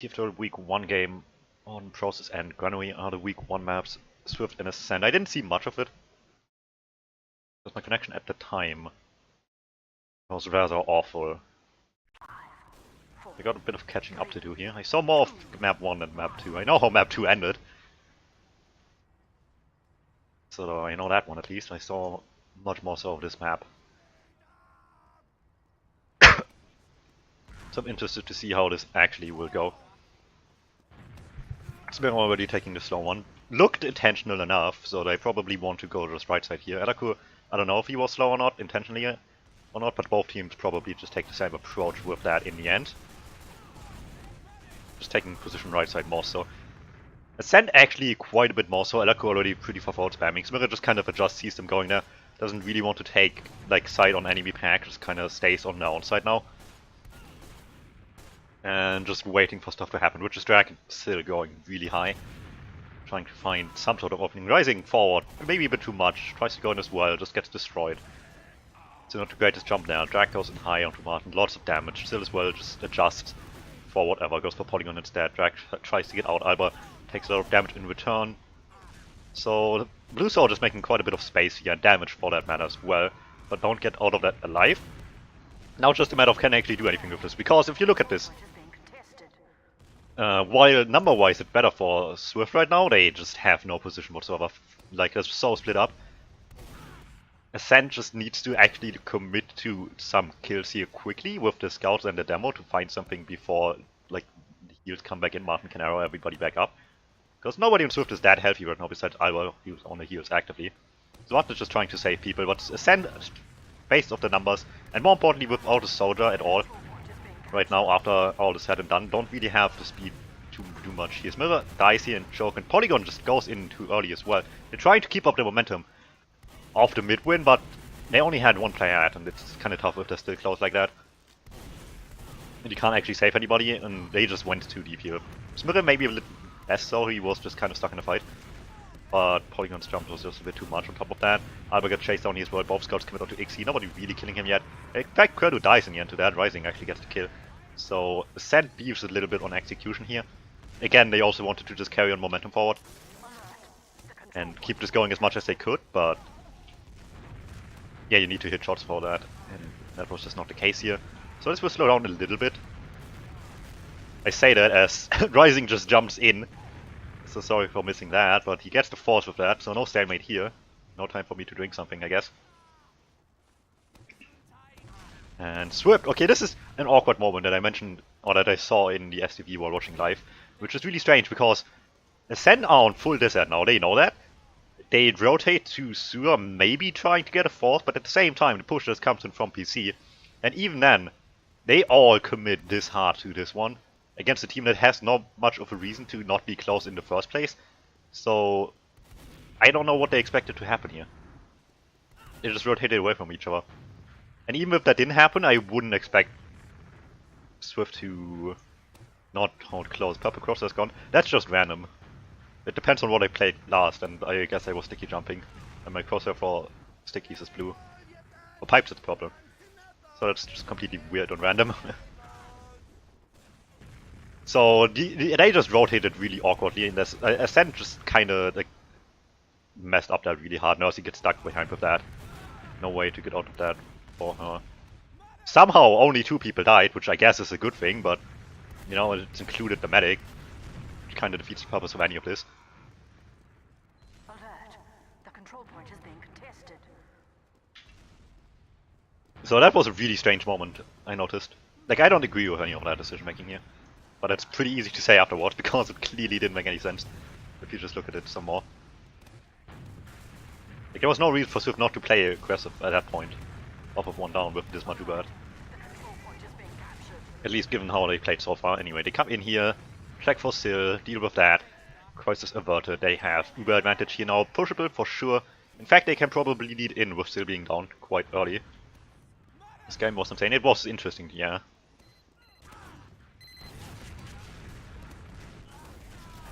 TF2L week 1 game on Process and Granary are the week 1 maps, Swift and Ascent. I didn't see much of it, because my connection at the time was rather awful. I got a bit of catching up to do here. I saw more of map 1 than map 2. I know how map 2 ended. So I know that one at least. I saw much more so of this map. So I'm interested to see how this actually will go. So we're already taking the slow one. Looked intentional enough, so they probably want to go just right side here. Adaku, I don't know if he was slow or not, intentionally or not, but both teams probably just take the same approach with that in the end. Just taking position right side more so. Ascent actually quite a bit more so. Adaku already pretty far forward spamming. Smira just kind of adjusts, sees them going there. Doesn't really want to take like side on enemy pack, just kind of stays on their own side now. And just waiting for stuff to happen, which is Dragon still going really high. Trying to find some sort of opening. Rising forward, maybe a bit too much. Tries to go in as well, just gets destroyed. So not the greatest jump there. Drag goes in high onto Martin, lots of damage. Still as well, just adjusts for whatever. Goes for Polygon instead. Drag tries to get out. Alba takes a lot of damage in return. So the Blue Sword is making quite a bit of space here, and damage for that matter as well. But don't get out of that alive. Now it's just a matter of can I actually do anything with this. Because if you look at this, while number-wise it's better for Swift right now, they just have no position whatsoever. Like, they're so split up. Ascent just needs to actually commit to some kills here quickly with the scouts and the demo to find something before, like, the heals come back in, Martin can arrow everybody back up. Because nobody in Swift is that healthy right now besides Alba, who's on the heals actively. So Martin is just trying to save people, but Ascent, based off the numbers, and more importantly without a soldier at all, right now, after all is said and done, don't really have the speed to do much here. Smiller dies here and choke, and Polygon just goes in too early as well. They're trying to keep up the momentum of the mid-win, but they only had one player at, and it's kind of tough if they're still close like that. And you can't actually save anybody, and they just went too deep here. Smiller maybe a little less so, he was just kind of stuck in the fight. But Polygon's jump was just a bit too much on top of that. Alba got chased down here as well, both scouts commit onto XE, nobody really killing him yet. In fact, Kurdu dies in the end to that, Rising actually gets the kill. So, Ascent beefs a little bit on execution here. Again, they also wanted to just carry on momentum forward. And keep this going as much as they could, but... yeah, you need to hit shots for that, and that was just not the case here. So this will slow down a little bit. I say that as Rising just jumps in. So sorry for missing that, but he gets the force with that, so no stalemate here. No time for me to drink something, I guess. And Swift, okay, this is an awkward moment that I mentioned, or that I saw in the STV while watching live, which is really strange because Ascent are on full desert now, they know that. They rotate to Sur, maybe trying to get a fourth, but at the same time the push just comes in from PC. And even then, they all commit this hard to this one, against a team that has not much of a reason to not be close in the first place. So, I don't know what they expected to happen here. They just rotated away from each other. And even if that didn't happen, I wouldn't expect Swift to not hold close. Purple Cross has gone. That's just random. It depends on what I played last, and I guess I was sticky jumping. And my crosshair for stickies is blue. For pipes it's purple. So that's just completely weird and random. So they just rotated really awkwardly, and this Ascent just kinda like messed up that really hard. Now he gets stuck behind with that. No way to get out of that for her. Somehow only 2 people died, which I guess is a good thing, but you know, it's included the medic, which kinda defeats the purpose of any of this. Alert. The control point is being contested. So that was a really strange moment, I noticed. Like, I don't agree with any of that decision making here. But it's pretty easy to say afterwards, because it clearly didn't make any sense, if you just look at it some more. Like, there was no reason for Swift not to play aggressive at that point, off of 1 down with this much Uber. At least given how they played so far. Anyway, they come in here, check for Sil, deal with that. Crisis averted, they have Uber advantage here now, pushable for sure. In fact, they can probably lead in with Sil being down quite early. This game was insane, it was interesting, yeah.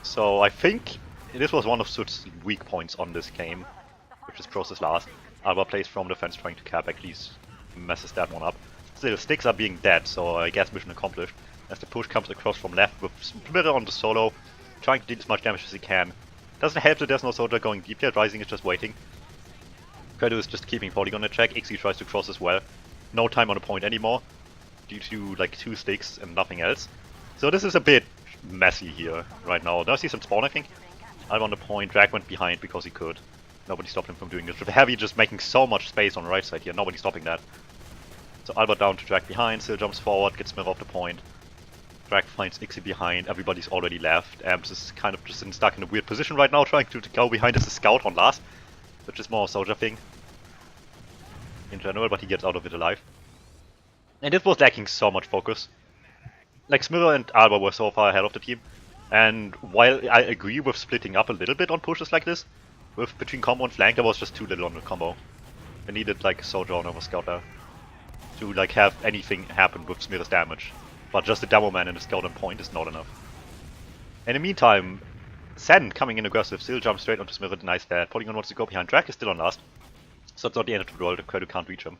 So I think this was one of Sud's weak points on this game, which is Process last. Alba plays from defense trying to cap, at least messes that one up. Still, sticks are being dead, so I guess mission accomplished. as the push comes across from left with Splitter on the solo, trying to deal as much damage as he can. Doesn't help that there's no soldier going deep yet, Rising is just waiting. Credo is just keeping Polygon in check, Ixie tries to cross as well. No time on the point anymore, due to like 2 sticks and nothing else. So this is a bit messy here right now. Now I see some spawn, I think. I'm on the point, Drag went behind because he could. Nobody stopped him from doing this. With Heavy just making so much space on the right side here, nobody stopping that. So Albert down to Drag behind, still jumps forward, gets Mirror off the point. Drag finds Ixie behind, everybody's already left. Amps is kind of just stuck in a weird position right now, trying to go behind as a scout on last. Which is more a soldier thing in general, but he gets out of it alive. And this was lacking so much focus. Like, Smirror and Alba were so far ahead of the team. And while I agree with splitting up a little bit on pushes like this, with between combo and flank, there was just too little on the combo. I needed like a soldier on over scout there to like have anything happen with Smirror's damage. But just a demo man and a scout on point is not enough. In the meantime, Sen coming in aggressive, still jumps straight onto Smirror, denies that. Polygon wants to go behind, Drag is still on last. So it's not the end of the world, the Credo can't reach him.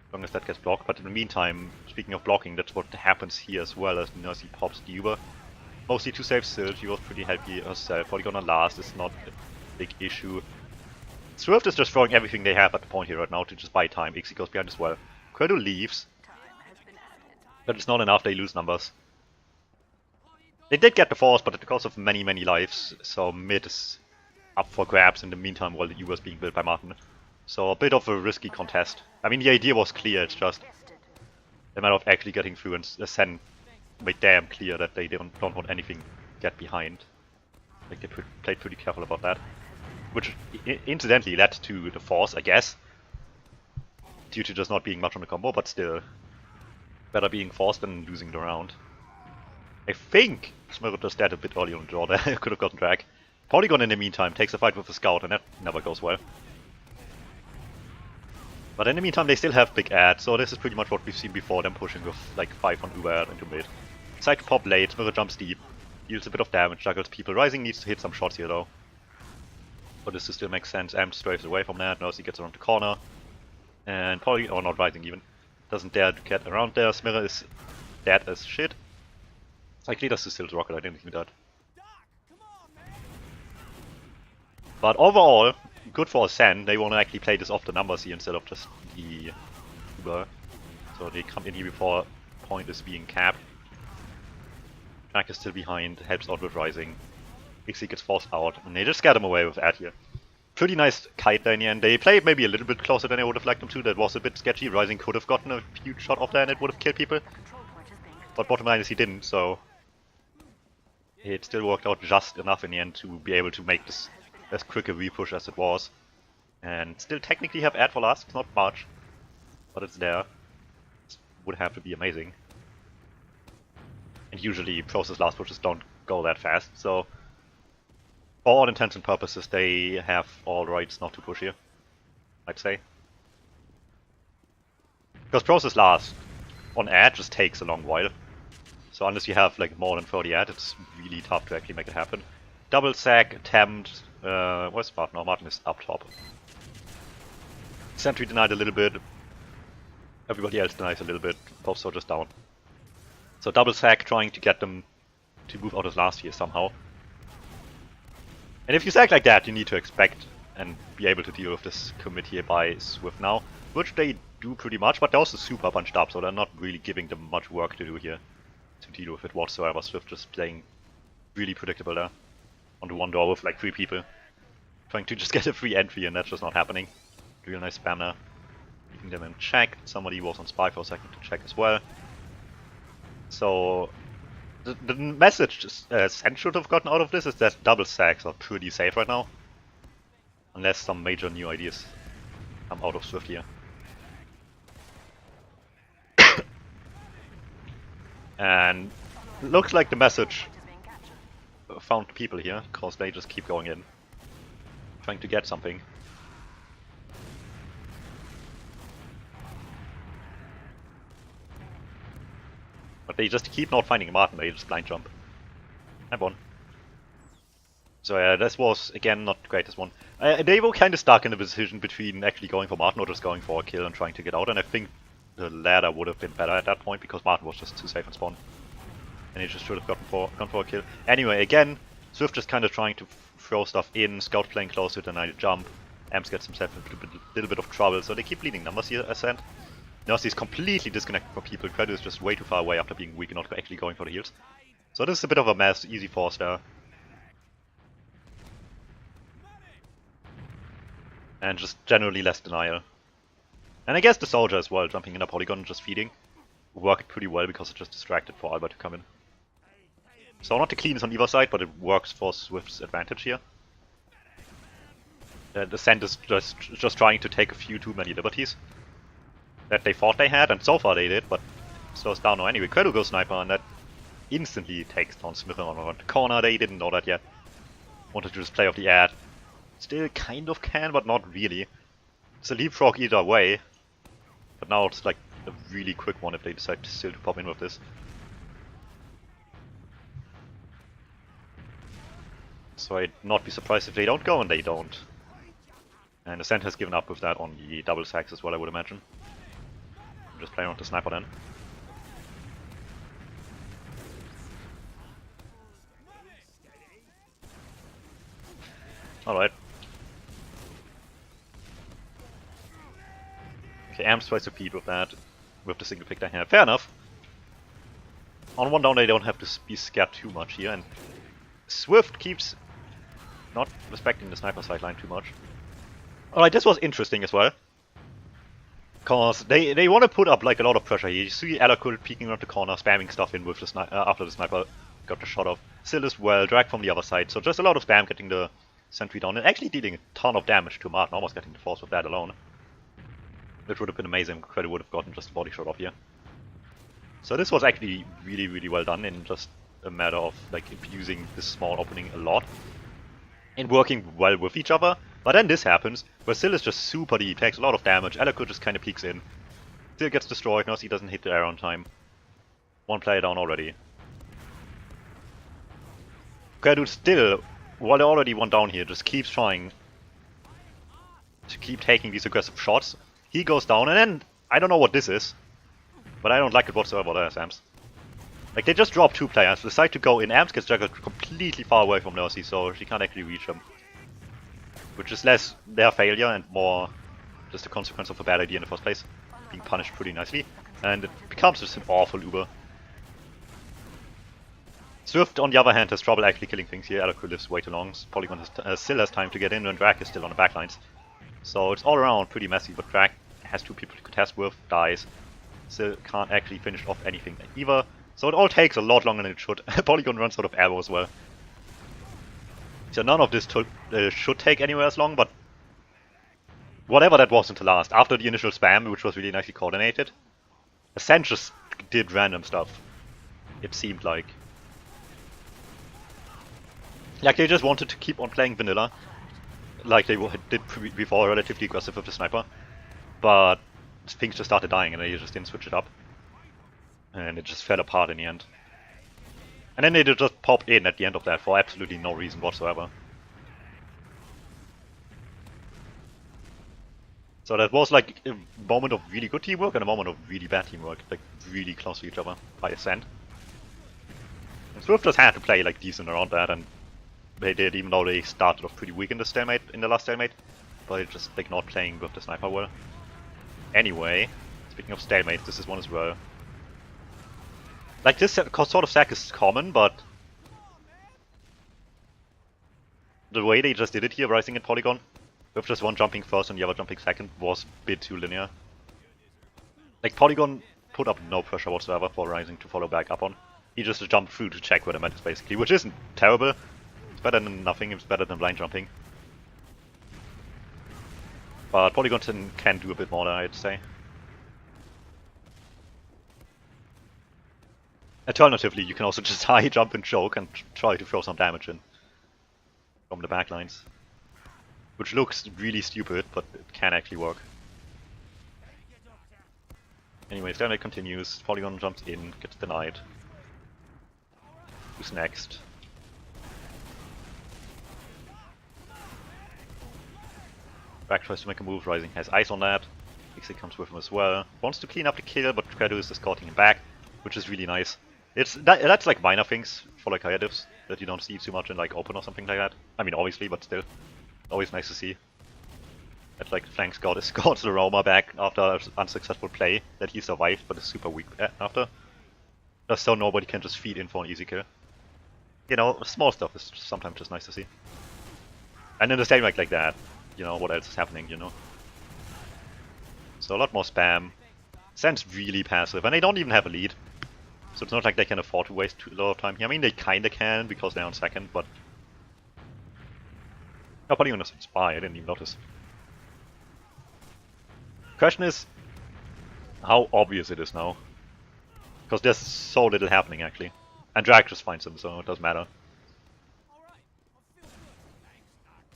As long as that gets blocked, but in the meantime, speaking of blocking, that's what happens here as well, as Nursey pops the Uber. Mostly too safe still, she was pretty happy herself. Polygon on last is not a big issue. SVIFT is just throwing everything they have at the point here right now to just buy time. Ixie goes behind as well. Credo leaves, but it's not enough, they lose numbers. They did get the force, but at the cost of many, many lives, so mid is up for grabs in the meantime while the Uber is being built by Martin. So a bit of a risky contest. I mean, the idea was clear, it's just a matter of actually getting through, and Ascent made damn clear that they don't want anything get behind. Like, they played pretty careful about that. Which incidentally led to the force, I guess. Due to just not being much on the combo, but still. Better being forced than losing the round. I think Smirror just dead a bit early on the draw there, could have gotten Drag. Polygon in the meantime takes a fight with a scout, and that never goes well. But in the meantime, they still have big ads, so this is pretty much what we've seen before, them pushing with like 5 on Uber ad into mid. Psych pop late, Smirror jumps deep, deals a bit of damage, juggles people. Rising needs to hit some shots here though. But this still makes sense. Amp strays away from that, Nursey gets around the corner. And Polygon, or not Rising even, doesn't dare to get around there. Smirror is dead as shit. Psych leaders to still rocket, I didn't think that. But overall, good for Ascent. They want to actually play this off the numbers here instead of just the Uber. So they come in here before point is being capped. Jack is still behind, helps out with Rising. Ixie gets forced out, and they just get him away with ad here. Pretty nice kite there in the end. They played maybe a little bit closer than I would have liked them to. That was a bit sketchy. Rising could have gotten a huge shot off there and it would have killed people. But bottom line is he didn't, so it still worked out just enough in the end to be able to make this as quick a repush as it was. And still technically have ad for last. It's not much, but it's there. It would have to be amazing. And usually process last pushes don't go that fast, so for all intents and purposes they have all rights not to push here, I'd say. Because process last on ad just takes a long while. So unless you have like more than 30 ad, it's really tough to actually make it happen. Double sack, attempt, where's Martin? No, Martin is up top. Sentry denied a little bit, everybody else denies a little bit, both soldiers down. So double sack, trying to get them to move out of last here somehow. And if you sack like that, you need to expect and be able to deal with this commit here by SVIFT now, which they do pretty much, but they're also super bunched up, so they're not really giving them much work to do here to deal with it whatsoever. SVIFT just playing really predictable there on the one door with like 3 people, trying to just get a free entry, and that's just not happening. Real nice spam there, keeping them in check. Somebody was on spy for a second to check as well. So the message Ascent should have gotten out of this is that double sacks are pretty safe right now. Unless some major new ideas come out of SVIFT here. And looks like the message found people here, because they just keep going in, trying to get something. But they just keep not finding Martin, they just blind jump. And won. So yeah, this was, again, not the greatest one. They were kind of stuck in the decision between actually going for Martin or just going for a kill and trying to get out, and I think the latter would have been better at that point, because Martin was just too safe and spawn. And he just should have gone for a kill. Anyway, again, Swift just kind of trying to throw stuff in, Scout playing close to it, and I jump. Amps gets himself into a little bit of trouble, so they keep bleeding numbers here, Ascent. Nasty is completely disconnected from people. Credo is just way too far away after being weak and not actually going for the heals. So this is a bit of a mess, easy force there. And just generally less denial. And I guess the soldier as well, jumping in a polygon and just feeding, worked pretty well because it just distracted for Albert to come in. So not the cleanest on either side, but it works for Swift's advantage here. The Ascent is just trying to take a few too many liberties that they thought they had, and so far they did, but slows down now anyway. Credo goes sniper, and that instantly takes down Smith on the corner. They didn't know that yet. Wanted to just play off the ad. Still kind of can, but not really. It's a leapfrog either way, but now it's like a really quick one if they decide still to pop in with this. So I'd not be surprised if they don't go, and they don't. And Ascent has given up with that on the double sacks as well, I would imagine. Just playing with the sniper then. Alright. Okay, Amps tries to feed with that, with the single pick they have. Fair enough. On one down they don't have to be scared too much here, and Swift keeps not respecting the sniper sideline too much. Alright, this was interesting as well. Cause they want to put up like a lot of pressure here. You see Alakul peeking around the corner, spamming stuff in with the after the sniper got the shot off. Still as well, drag from the other side, so just a lot of spam getting the sentry down and actually dealing a ton of damage to Martin, almost getting the force with that alone. Which would have been amazing. Credo would have gotten just a body shot off here. So this was actually really, really well done in just a matter of like abusing this small opening a lot and working well with each other. But then this happens, where Syl is just super deep, takes a lot of damage, Alakul just kind of peeks in. Still gets destroyed, notice he doesn't hit the arrow on time. One player down already. Credo still, while they're already one down here, just keeps trying to keep taking these aggressive shots. He goes down, and then, I don't know what this is, but I don't like it whatsoever there, Amps. Like, they just drop two players, decide to go in, Amps gets juggled completely far away from Nursey, so she can't actually reach him. Which is less their failure and more just a consequence of a bad idea in the first place. Being punished pretty nicely. And it becomes just an awful Uber. Swift, on the other hand, has trouble actually killing things here. Alakul lives way too long. Polygon still has time to get in, and Drag is still on the backlines. So it's all around pretty messy, but Drag has two people to contest with, dies. Still can't actually finish off anything either. So it all takes a lot longer than it should. Polygon runs out of ammo as well. So none of this should take anywhere as long, but whatever that wasn't to last. After the initial spam, which was really nicely coordinated, Ascent just did random stuff. It seemed like. Like they just wanted to keep on playing vanilla, like they did before, relatively aggressive with the sniper, but things just started dying and they just didn't switch it up. And it just fell apart in the end. And then they just popped in at the end of that for absolutely no reason whatsoever. So that was like a moment of really good teamwork and a moment of really bad teamwork, like really close to each other by Ascent. And Swift just had to play like decent around that, and they did, even though they started off pretty weak in the last stalemate, but just like not playing with the sniper well. Anyway, speaking of stalemates, this is one as well. Like this sort of sack is common, but the way they just did it here, rising in Polygon, with just one jumping first and the other jumping second, was a bit too linear. Like Polygon put up no pressure whatsoever for Rising to follow back up on. He just jumped through to check where the man is basically, which isn't terrible. It's better than nothing, it's better than blind jumping. But Polygon can do a bit more there, I'd say. Alternatively, you can also just high jump and choke and try to throw some damage in from the backlines. Which looks really stupid, but it can actually work. Anyway, stalemate continues, Polygon jumps in, gets denied. Who's next? Back tries to make a move, Rising has eyes on that. Pixie comes with him as well. Wants to clean up the kill, but Credo is escorting him back, which is really nice. That's like minor things for like higher diffs that you don't see too much in like open or something like that. I mean, obviously, but still, always nice to see. That like Flanks got the Roma back after an unsuccessful play that he survived, but is super weak after. Just so nobody can just feed in for an easy kill. You know, small stuff is sometimes just nice to see. And in the same like that, you know, what else is happening, you know. So a lot more spam. Ascent's really passive, and they don't even have a lead. So it's not like they can afford to waste a lot of time here. I mean, they kinda can, because they're on second, but... Oh, but even a spy, I didn't even notice. Question is, how obvious it is now. Because there's so little happening, actually. And Drag just finds them, so it doesn't matter.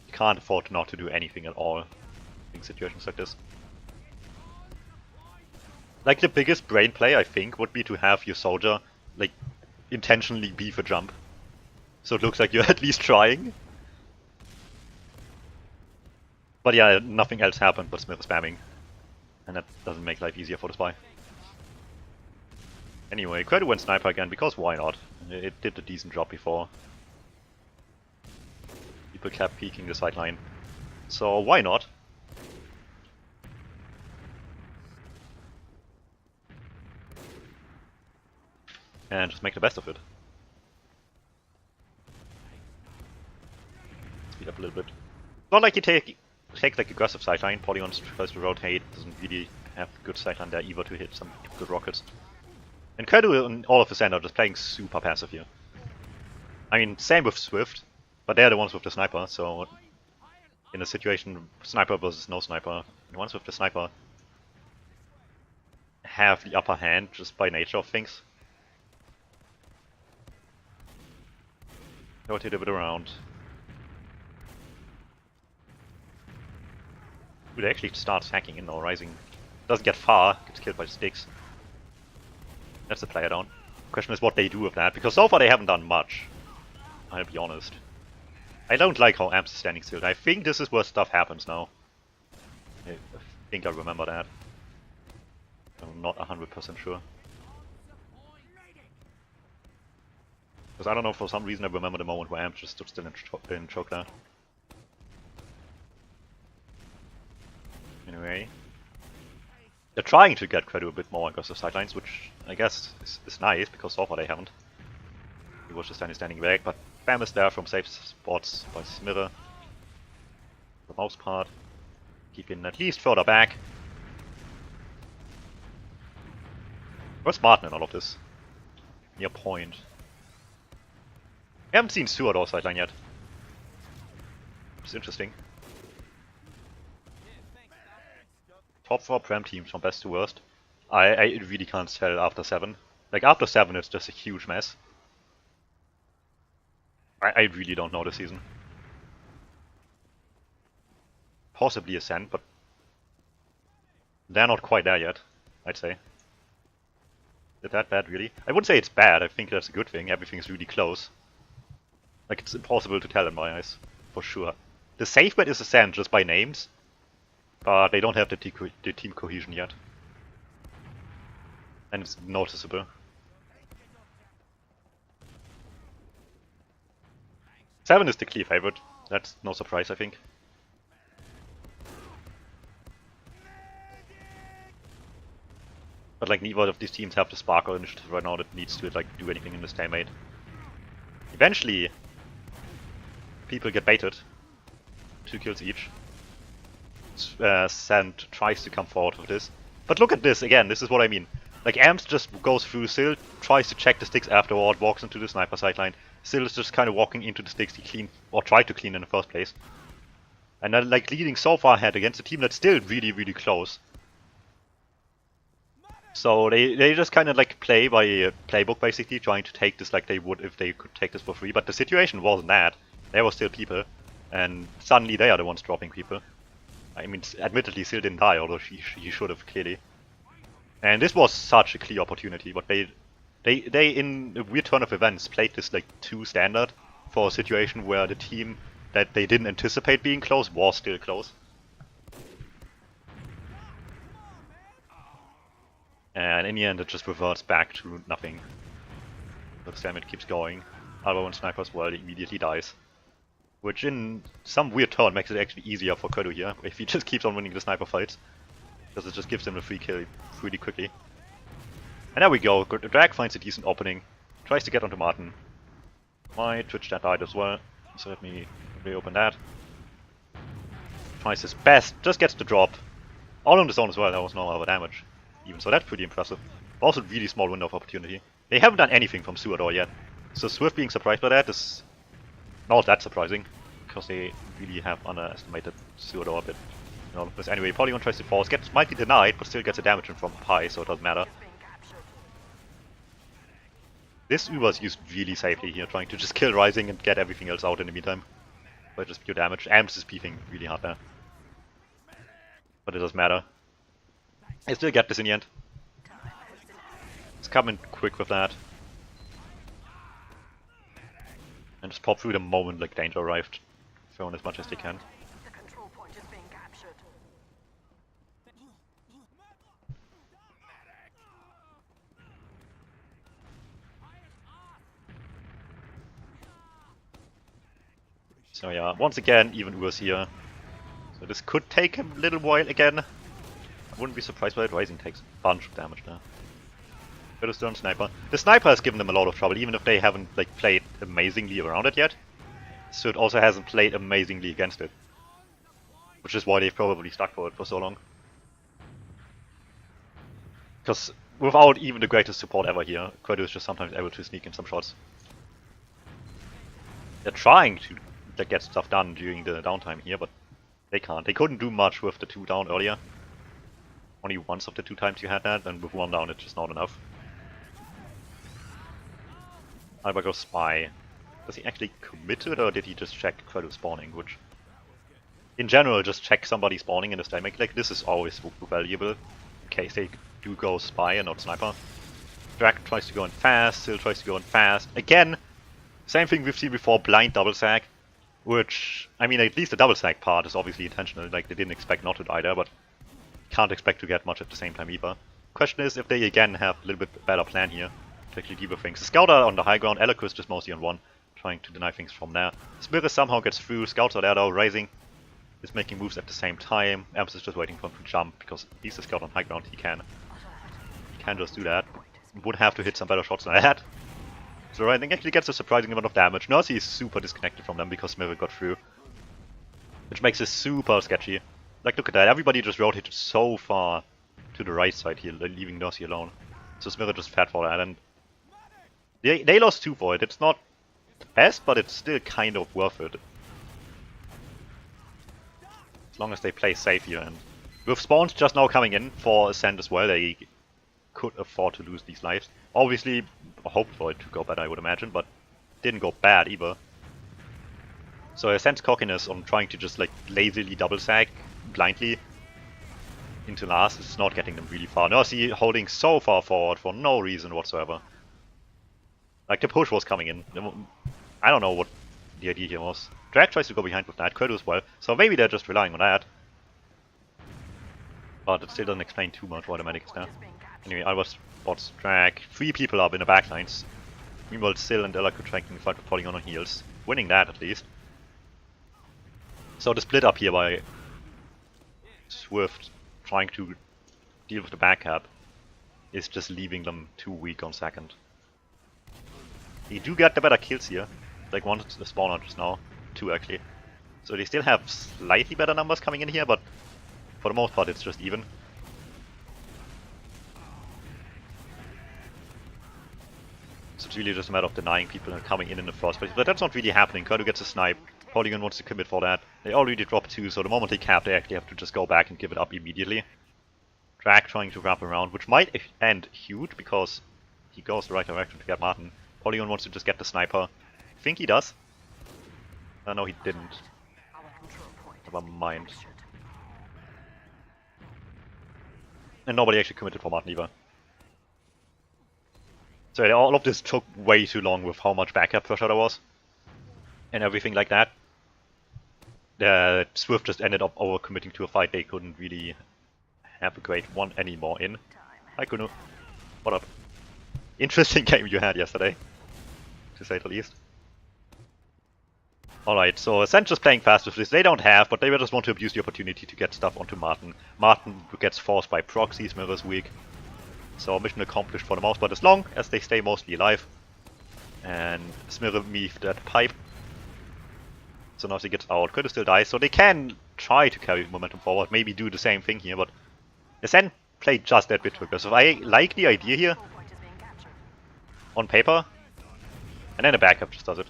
You can't afford not to do anything at all in situations like this. Like, the biggest brain play, I think, would be to have your soldier, like, intentionally beef a jump. So it looks like you're at least trying. But yeah, nothing else happened but Smith spamming. And that doesn't make life easier for the spy. Anyway, Credo went Sniper again, because why not? It did a decent job before. People kept peeking the sideline. So why not? And just make the best of it. Speed up a little bit. Not like you take like aggressive sideline. Polygon tries to rotate, doesn't really have good sideline there either to hit some good rockets. And Credo and all of his end are just playing super passive here. I mean, same with Swift, but they're the ones with the sniper, so in a situation sniper versus no sniper, the ones with the sniper have the upper hand just by nature of things. Rotate a bit around. Ooh, they actually starts hacking in now, Rising. Doesn't get far, gets killed by the sticks. That's the player down. Question is what they do with that, because so far they haven't done much. I'll be honest. I don't like how Amps is standing still. I think this is where stuff happens now. I think I remember that. I'm not 100% sure. Because I don't know, for some reason I remember the moment where Amps just stood still in choke there. Anyway. They're trying to get Credo a bit more aggressive sidelines, which I guess is nice, because so far they haven't. He was just standing back, but Bam is there from safe spots by Smither. For the most part. Keeping at least further back. Where's Martin in all of this? Near point. We haven't seen Stewart or sideline yet. It's interesting. Top 4 Prem teams from best to worst. I really can't tell after 7. Like after 7 it's just a huge mess. I really don't know this season. Possibly Ascent, but they're not quite there yet, I'd say. Is it that bad, really? I wouldn't say it's bad, I think that's a good thing. Everything's really close. Like, it's impossible to tell in my eyes, for sure. The safe bet is Ascent, just by names. But they don't have the team cohesion yet. And it's noticeable. 7 is the clear favorite. That's no surprise, I think. But like neither of these teams have the sparkle initiative right now that needs to like do anything in this stalemate. Eventually, people get baited. 2 kills each. Sand tries to come forward with this. But look at this again, this is what I mean. Like Amps just goes through Sill, tries to check the sticks afterward, walks into the sniper sideline. Sill is just kind of walking into the sticks he cleaned, or tried to clean in the first place. And then like leading so far ahead against a team that's still really, really close. So they just kind of like play by playbook basically, trying to take this like they would if they could take this for free. But the situation wasn't that. There were still people, and suddenly they are the ones dropping people. I mean, admittedly, Sill didn't die, although he should have clearly. And this was such a clear opportunity, but they in a weird turn of events played this like too standard for a situation where the team that they didn't anticipate being close was still close. And in the end, it just reverts back to nothing. The stalemate keeps going. Alba and Sniper as well immediately dies. Which in some weird turn makes it actually easier for Kodo here, if he just keeps on winning the sniper fights. Because it just gives him a free kill pretty quickly. And there we go, the Drag finds a decent opening. Tries to get onto Martin. My Twitch chat died as well, so let me reopen that. Tries his best, just gets the drop. All on the zone as well, that was no other damage. Even so, that's pretty impressive. Also really small window of opportunity. They haven't done anything from Sue at all yet. So Swift being surprised by that is not that surprising, because they really have underestimated Suador a bit in all of this. Anyway, Polygon tries to force, might be denied, but still gets a damage in from Pi, so it doesn't matter. This Uber is used really safely here, trying to just kill Rising and get everything else out in the meantime. But just pure damage. Amps is beefing really hard there. But it doesn't matter. I still get this in the end. Let's come in quick with that. And just pop through the moment like danger arrived. Throw as much as they can. The control point is being captured. So yeah, once again, even Urs here. So this could take him a little while again. I wouldn't be surprised by it. Rising takes a bunch of damage there. But it's still on Sniper. The Sniper has given them a lot of trouble, even if they haven't like played amazingly around it yet. So it also hasn't played amazingly against it. Which is why they've probably stuck for it for so long. Because without even the greatest support ever here, Quedo is just sometimes able to sneak in some shots. They're trying to get stuff done during the downtime here, but they can't. They couldn't do much with the 2 down earlier. Only once of the 2 times you had that, and with 1 down it's just not enough. Alba goes Spy. Does he actually commit to it, or did he just check Quedo spawning? Which, in general, just check somebody spawning in a stalemate like this is always valuable, in case they do go Spy and not Sniper. Drag tries to go in fast, still tries to go in fast. Again, same thing we've seen before, blind double sack. Which, I mean, at least the double sack part is obviously intentional, like they didn't expect not to either, but can't expect to get much at the same time either. Question is if they again have a little bit better plan here to actually deal with things. The Scout are on the high ground, Eloquist just mostly on 1, trying to deny things from there. Spirit somehow gets through, Scouts are there though, Rising is making moves at the same time. Amps is just waiting for him to jump, because he's a Scout on high ground, he can just do that. Would have to hit some better shots than that. So Rising actually gets a surprising amount of damage. Nursey is super disconnected from them because Smith got through. Which makes it super sketchy. Like, look at that, everybody just rotated so far to the right side here, leaving Nursey alone. So Smith just fed for that, and they lost 2 for it. It's not the best, but it's still kind of worth it. As long as they play safe here, and with spawns just now coming in for Ascent as well, they could afford to lose these lives. Obviously, hoped for it to go better, I would imagine, but didn't go bad either. So Ascent's cockiness on trying to just like lazily double sack blindly into last is not getting them really far. Nursey holding so far forward for no reason whatsoever. Like, the push was coming in. I don't know what the idea here was. Drag tries to go behind with that, Quedo as well, so maybe they're just relying on that. But it still doesn't explain too much why the medic is there. Anyway, Alba spots Drag. 3 people up in the backlines. Meanwhile, Sil and Ella could try to fight with Polygon on heals. Winning that at least. So the split up here by Swift trying to deal with the backup is just leaving them too weak on second. They do get the better kills here. Like 1 to the spawner just now. 2 actually. So they still have slightly better numbers coming in here, but for the most part it's just even. So it's really just a matter of denying people and coming in the first place. But that's not really happening. Quedo gets a snipe. Polygon wants to commit for that. They already dropped 2, so the moment they cap, they actually have to just go back and give it up immediately. Drag trying to wrap around, which might end huge because he goes the right direction to get Martin. Polygon wants to just get the sniper. I think he does. No, he didn't. Never mind. And nobody actually committed for Martin either. So all of this took way too long with how much backup pressure there was. And everything like that. Swift just ended up overcommitting to a fight they couldn't really have a great one anymore in. Hi Kuno. What up? Interesting game you had yesterday. to say the least. Alright, so Ascent just playing fast with this. They don't have, but they just want to abuse the opportunity to get stuff onto Martin. Martin gets forced by proxies, Mirror's weak. So mission accomplished for the most part, as long as they stay mostly alive. And Smirre meet that pipe. So now she gets out. Could still die, so they can try to carry momentum forward, maybe do the same thing here, but Ascent played just that bit too aggressive. I like the idea here Control point is being captured. on paper, and then the backup just does it.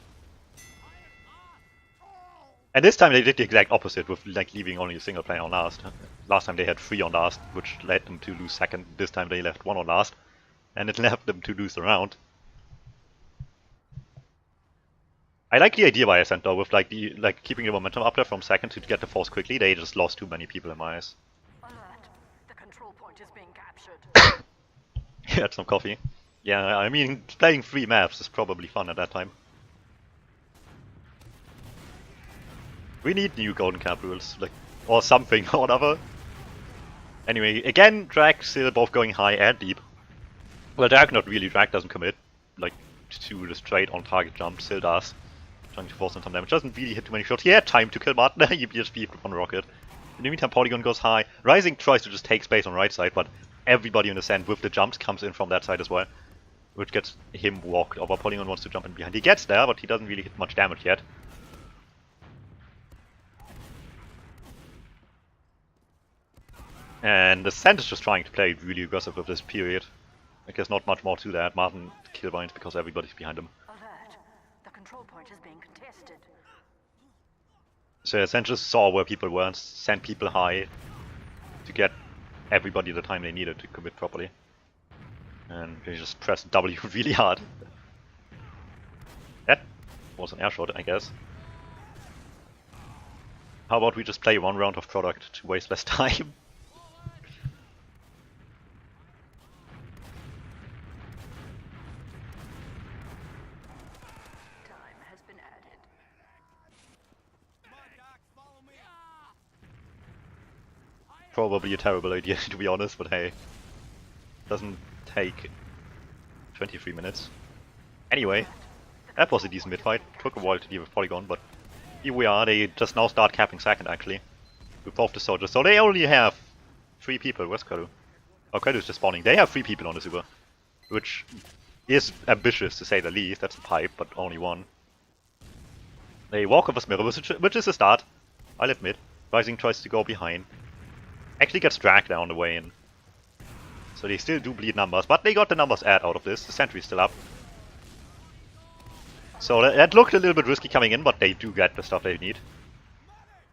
And this time they did the exact opposite with like leaving only a single player on last. Last time they had 3 on last, which led them to lose second. This time they left 1 on last, and it left them to lose the round. I like the idea by Ascent though, with like keeping the momentum up there from second to get the force quickly. They just lost too many people in my eyes. Alert. The control point is being captured. Had some coffee. Yeah, I mean, playing 3 maps is probably fun at that time. We need new golden cap rules, like, or something or whatever. Anyway, again, drag still both going high and deep. Well, drag not really, drag doesn't commit, like, to the straight on target jump, still does. Trying to force in some damage, doesn't really hit too many shots. He had time to kill Martin, he just beat one rocket. In the meantime, Polygon goes high. Rising tries to just take space on right side, but everybody on the sand with the jumps comes in from that side as well. Which gets him walked over. Polygon wants to jump in behind. He gets there, but he doesn't really hit much damage yet. And Ascent is just trying to play really aggressive with this period. I guess not much more to that. Martin killbinds because everybody's behind him. Alert. The control point is being contested. So Ascent just saw where people were and sent people high to get everybody the time they needed to commit properly. And they just pressed W really hard. That was an air shot, I guess. How about we just play 1 round of product to waste less time? Time has been added. Probably a terrible idea to be honest, but hey. Doesn't take 23 minutes. Anyway, that was a decent mid-fight. Took a while to deal with Polygon, but here we are. They just now start capping second actually. With both the soldiers. So they only have 3 people. Where's Kadu? Oh, Kadu's just spawning. They have 3 people on the super. Which is ambitious to say the least. That's the pipe, but only 1. They walk over Smirre, which is a start. I'll admit. Rising tries to go behind. Actually gets dragged down the way in. So they still do bleed numbers, but they got the numbers add out of this. The sentry's still up. So that looked a little bit risky coming in, but they do get the stuff they need.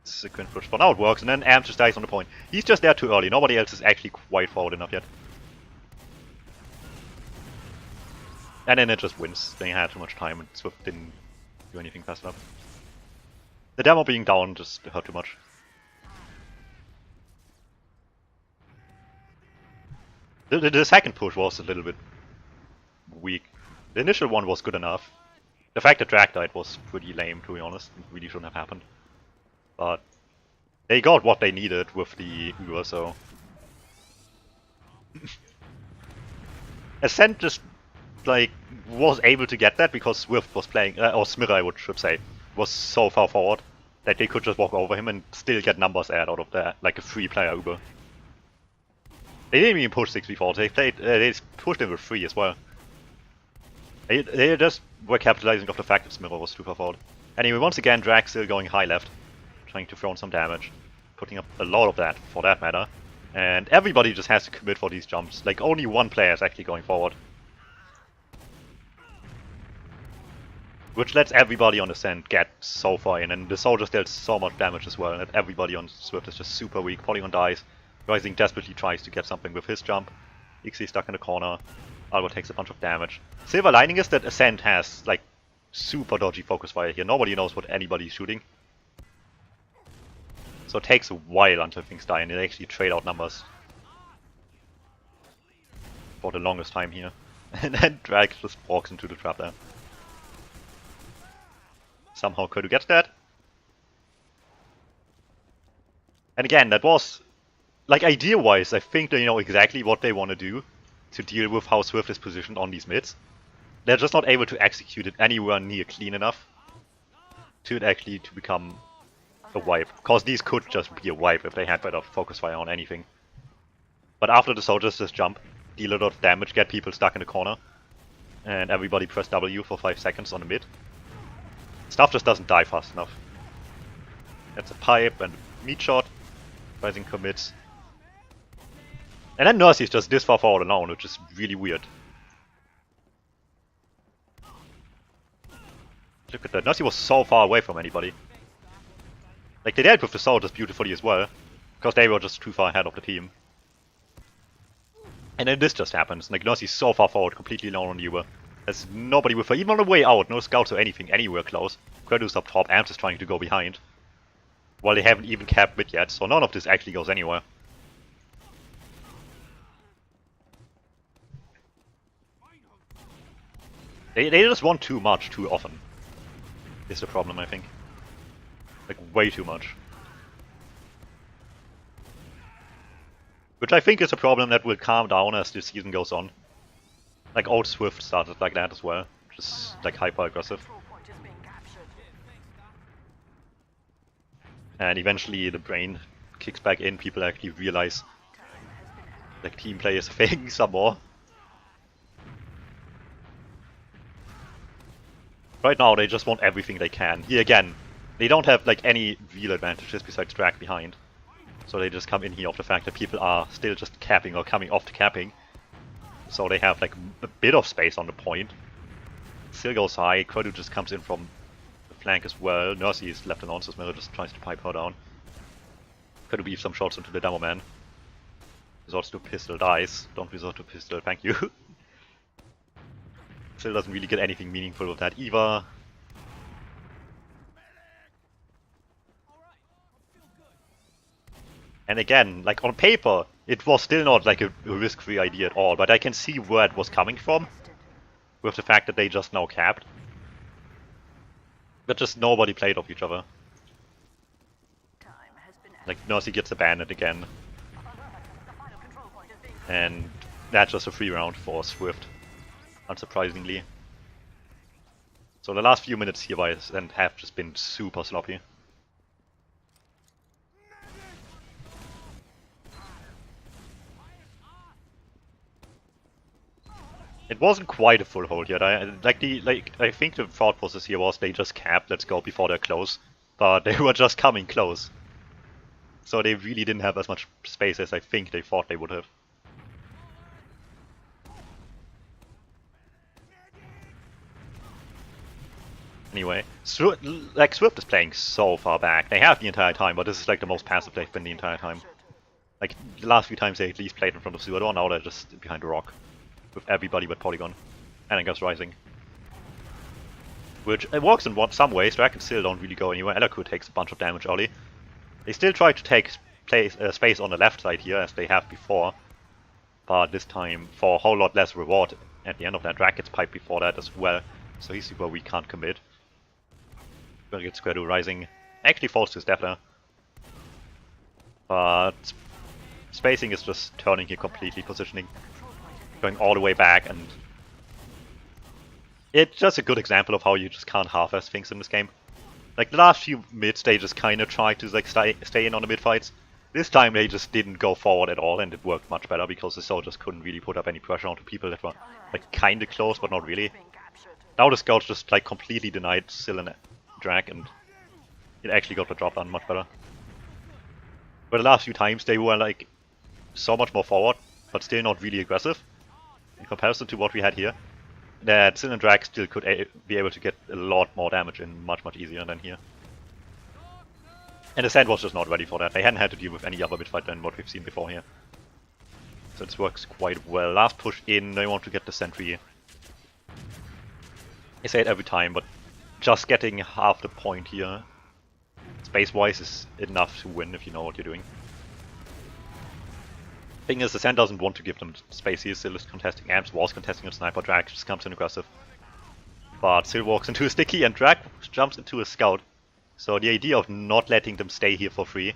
This is a push, but now it works, and then Am just dies on the point. He's just there too early. Nobody else is actually quite forward enough yet. And then it just wins. They had too much time, and SVIFT didn't do anything fast enough. The demo being down just hurt too much. The second push was a little bit weak. The initial one was good enough. The fact that Drag died was pretty lame, to be honest. It really shouldn't have happened. But they got what they needed with the Uber, so... Ascent just, like, was able to get that because SVIFT was playing, or Smirre I should say, was so far forward that they could just walk over him and still get numbers add out of that, like a 3-player Uber. They didn't even push 6v4, they pushed him with 3 as well. They just were capitalizing off the fact that Smirre was too far forward. Anyway, once again, Drag still going high left, trying to throw in some damage, putting up a lot of that, for that matter. And everybody just has to commit for these jumps, like only 1 player is actually going forward. Which lets everybody on Ascent get so far in, and the soldiers dealt so much damage as well, that everybody on SVIFT is just super weak. Polygon dies. Rising desperately tries to get something with his jump. Ixie stuck in the corner. Albert takes a bunch of damage. Silver lining is that Ascent has, like, super dodgy focus fire here. Nobody knows what anybody's shooting. So it takes a while until things die, and they actually trade out numbers. For the longest time here. And then Drag just walks into the trap there. Somehow Kodu gets that. And again, that was... Like, idea-wise, I think they know exactly what they want to do to deal with how SVIFT is positioned on these mids. they're just not able to execute it anywhere near clean enough to actually to become a wipe. Because these could just be a wipe if they had better focus fire on anything. But after the soldiers just jump, deal a lot of damage, get people stuck in the corner, and everybody press W for 5 seconds on the mid, stuff just doesn't die fast enough. That's a pipe and meat shot. Rising commits. And then Nurse is just this far forward alone, which is really weird. Look at that. Nurse was so far away from anybody. Like, they dealt with the soldiers beautifully as well, because they were just too far ahead of the team. And then this just happens. Like, Nurse is so far forward, completely alone on Uber. There's nobody with her, even on the way out, no scouts or anything anywhere close. Kratos up top, Amps is trying to go behind. While they haven't even capped mid yet, so none of this actually goes anywhere. They just want too much too often. Is the problem, I think. Like, way too much. Which I think is a problem that will calm down as the season goes on. Like, old Swift started like that as well. Just, like, hyper aggressive. And eventually the brain kicks back in, people actually realize like team play is a thing some more. Right now they just want everything they can. Here again, they don't have like any real advantages besides drag behind. So they just come in here off the fact that people are still just capping or coming off the capping. So they have like a bit of space on the point. Still goes high, Quadu just comes in from flank as well. Nursey is left alone, so Smiller just tries to pipe her down. Could beef some shots into the demo man. Resorts to pistol, dies. Don't resort to pistol, thank you. Still doesn't really get anything meaningful with that either. And again, like on paper, it was still not like a risk-free idea at all, but I can see where it was coming from. With the fact that they just now capped. But just nobody played off each other. Like, Nursey gets abandoned again. And that's just a free round for Swift, unsurprisingly. So the last few minutes here by Ascent have just been super sloppy. It wasn't quite a full hold yet. I think the thought process here was they just capped, let's go before they're close. But they were just coming close. So they really didn't have as much space as I think they thought they would have. Anyway, Swift is playing so far back. They have the entire time, but this is like the most passive they've been the entire time. Like, the last few times they at least played in front of Suador, now they're just behind the rock. With everybody but Polygon. And I guess Rising. Which, it works in some ways, Draken still don't really go anywhere. Elaku takes a bunch of damage early. They still try to take space on the left side here, as they have before. But this time, for a whole lot less reward at the end of that. Drag gets piped before that as well, so he's super weak, can't commit. Very good square to Rising. Actually falls to Stepler. But spacing is just turning here completely, positioning. Going all the way back, and it's just a good example of how you just can't half-ass things in this game. Like, the last few mids, they just kind of tried to like stay in on the mid fights. This time they just didn't go forward at all, and it worked much better because the soldiers couldn't really put up any pressure onto people that were like kind of close, but not really. Now the scouts just like completely denied Syl and Drag, and it actually got the drop done much better. But the last few times they were like so much more forward, but still not really aggressive. In comparison to what we had here, that Syl and Drag still could be able to get a lot more damage in much easier than here. And Ascent was just not ready for that. They hadn't had to deal with any other mid-fight than what we've seen before here. So this works quite well. Last push in, they want to get the sentry. I say it every time, but just getting half the point here, space-wise, is enough to win if you know what you're doing. Thing is, Ascent doesn't want to give them space here. Syl is contesting Amps, was contesting a sniper, Drag just comes in aggressive. But Syl walks into a sticky and Drag jumps into a scout. So the idea of not letting them stay here for free,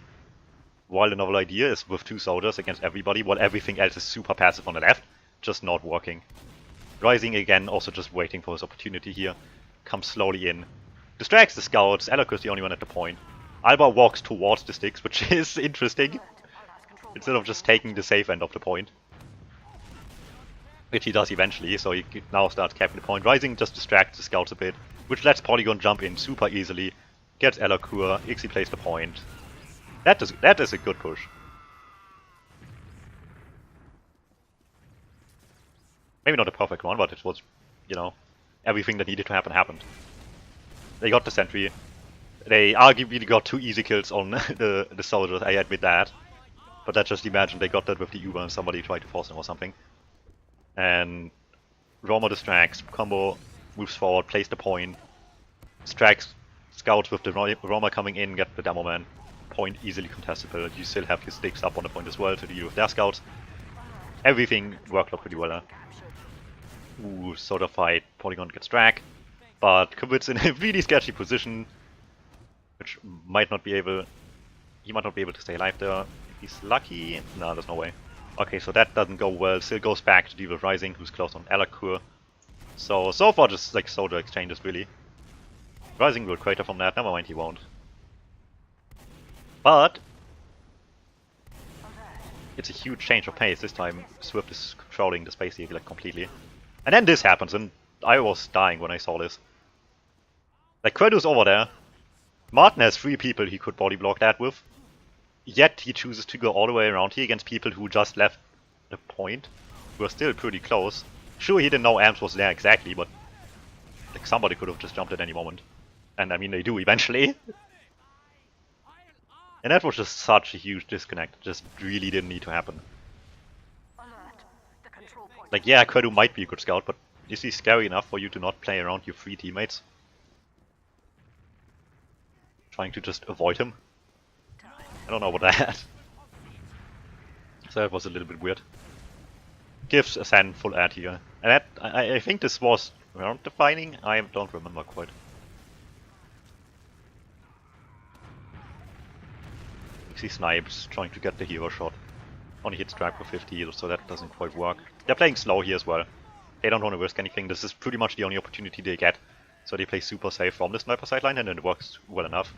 while the novel idea is with two soldiers against everybody, while everything else is super passive on the left, just not working. Rising again, also just waiting for his opportunity here. Comes slowly in. Distracts the scouts. Alak is the only one at the point. Alba walks towards the sticks, which is interesting. Instead of just taking the safe end of the point. Which he does eventually, so he now starts capping the point. Rising just distracts the scouts a bit, which lets Polygon jump in super easily. Gets Elakur, Ixie plays the point. That is a good push. Maybe not a perfect one, but it was, you know, everything that needed to happen happened. They got the sentry. They arguably got 2 easy kills on the soldiers, I admit that. But let's just imagine they got that with the Uber and somebody tried to force them or something. And Roma distracts, combo moves forward, plays the point, distracts scouts with the Roma coming in, get the demo man. Point easily contestable. You still have your sticks up on the point as well to deal with their scouts. Everything worked out pretty well there. Ooh, sort of fight. Polygon gets drag, but commits in a really sketchy position, which might not be able. He might not be able to stay alive there. If he's lucky. No, there's no way. Okay, so that doesn't go well. Still goes back to deal with Rising, who's close on Alakur. So far just like soldier exchanges really. Rising will crater from that. Never mind, he won't. But it's a huge change of pace. This time Swift is controlling the space here like completely. And then this happens, and I was dying when I saw this. Like, Quedu's over there. Martin has 3 people he could body block that with. Yet he chooses to go all the way around here against people who just left the point. Who are still pretty close. Sure, he didn't know Amps was there exactly, but like somebody could have just jumped at any moment. And I mean, they do eventually. And that was just such a huge disconnect. It just really didn't need to happen. Like, yeah, Quedu might be a good scout, but is he scary enough for you to not play around your 3 teammates? Trying to just avoid him? I don't know about that. So that was a little bit weird. Gives Ascent full ad here. And that, I think this was round defining? I don't remember quite. He snipes, trying to get the hero shot. Only hits drag for 50, so that doesn't quite work. They're playing slow here as well. They don't want to risk anything. This is pretty much the only opportunity they get. So they play super safe from the sniper sideline, and it works well enough.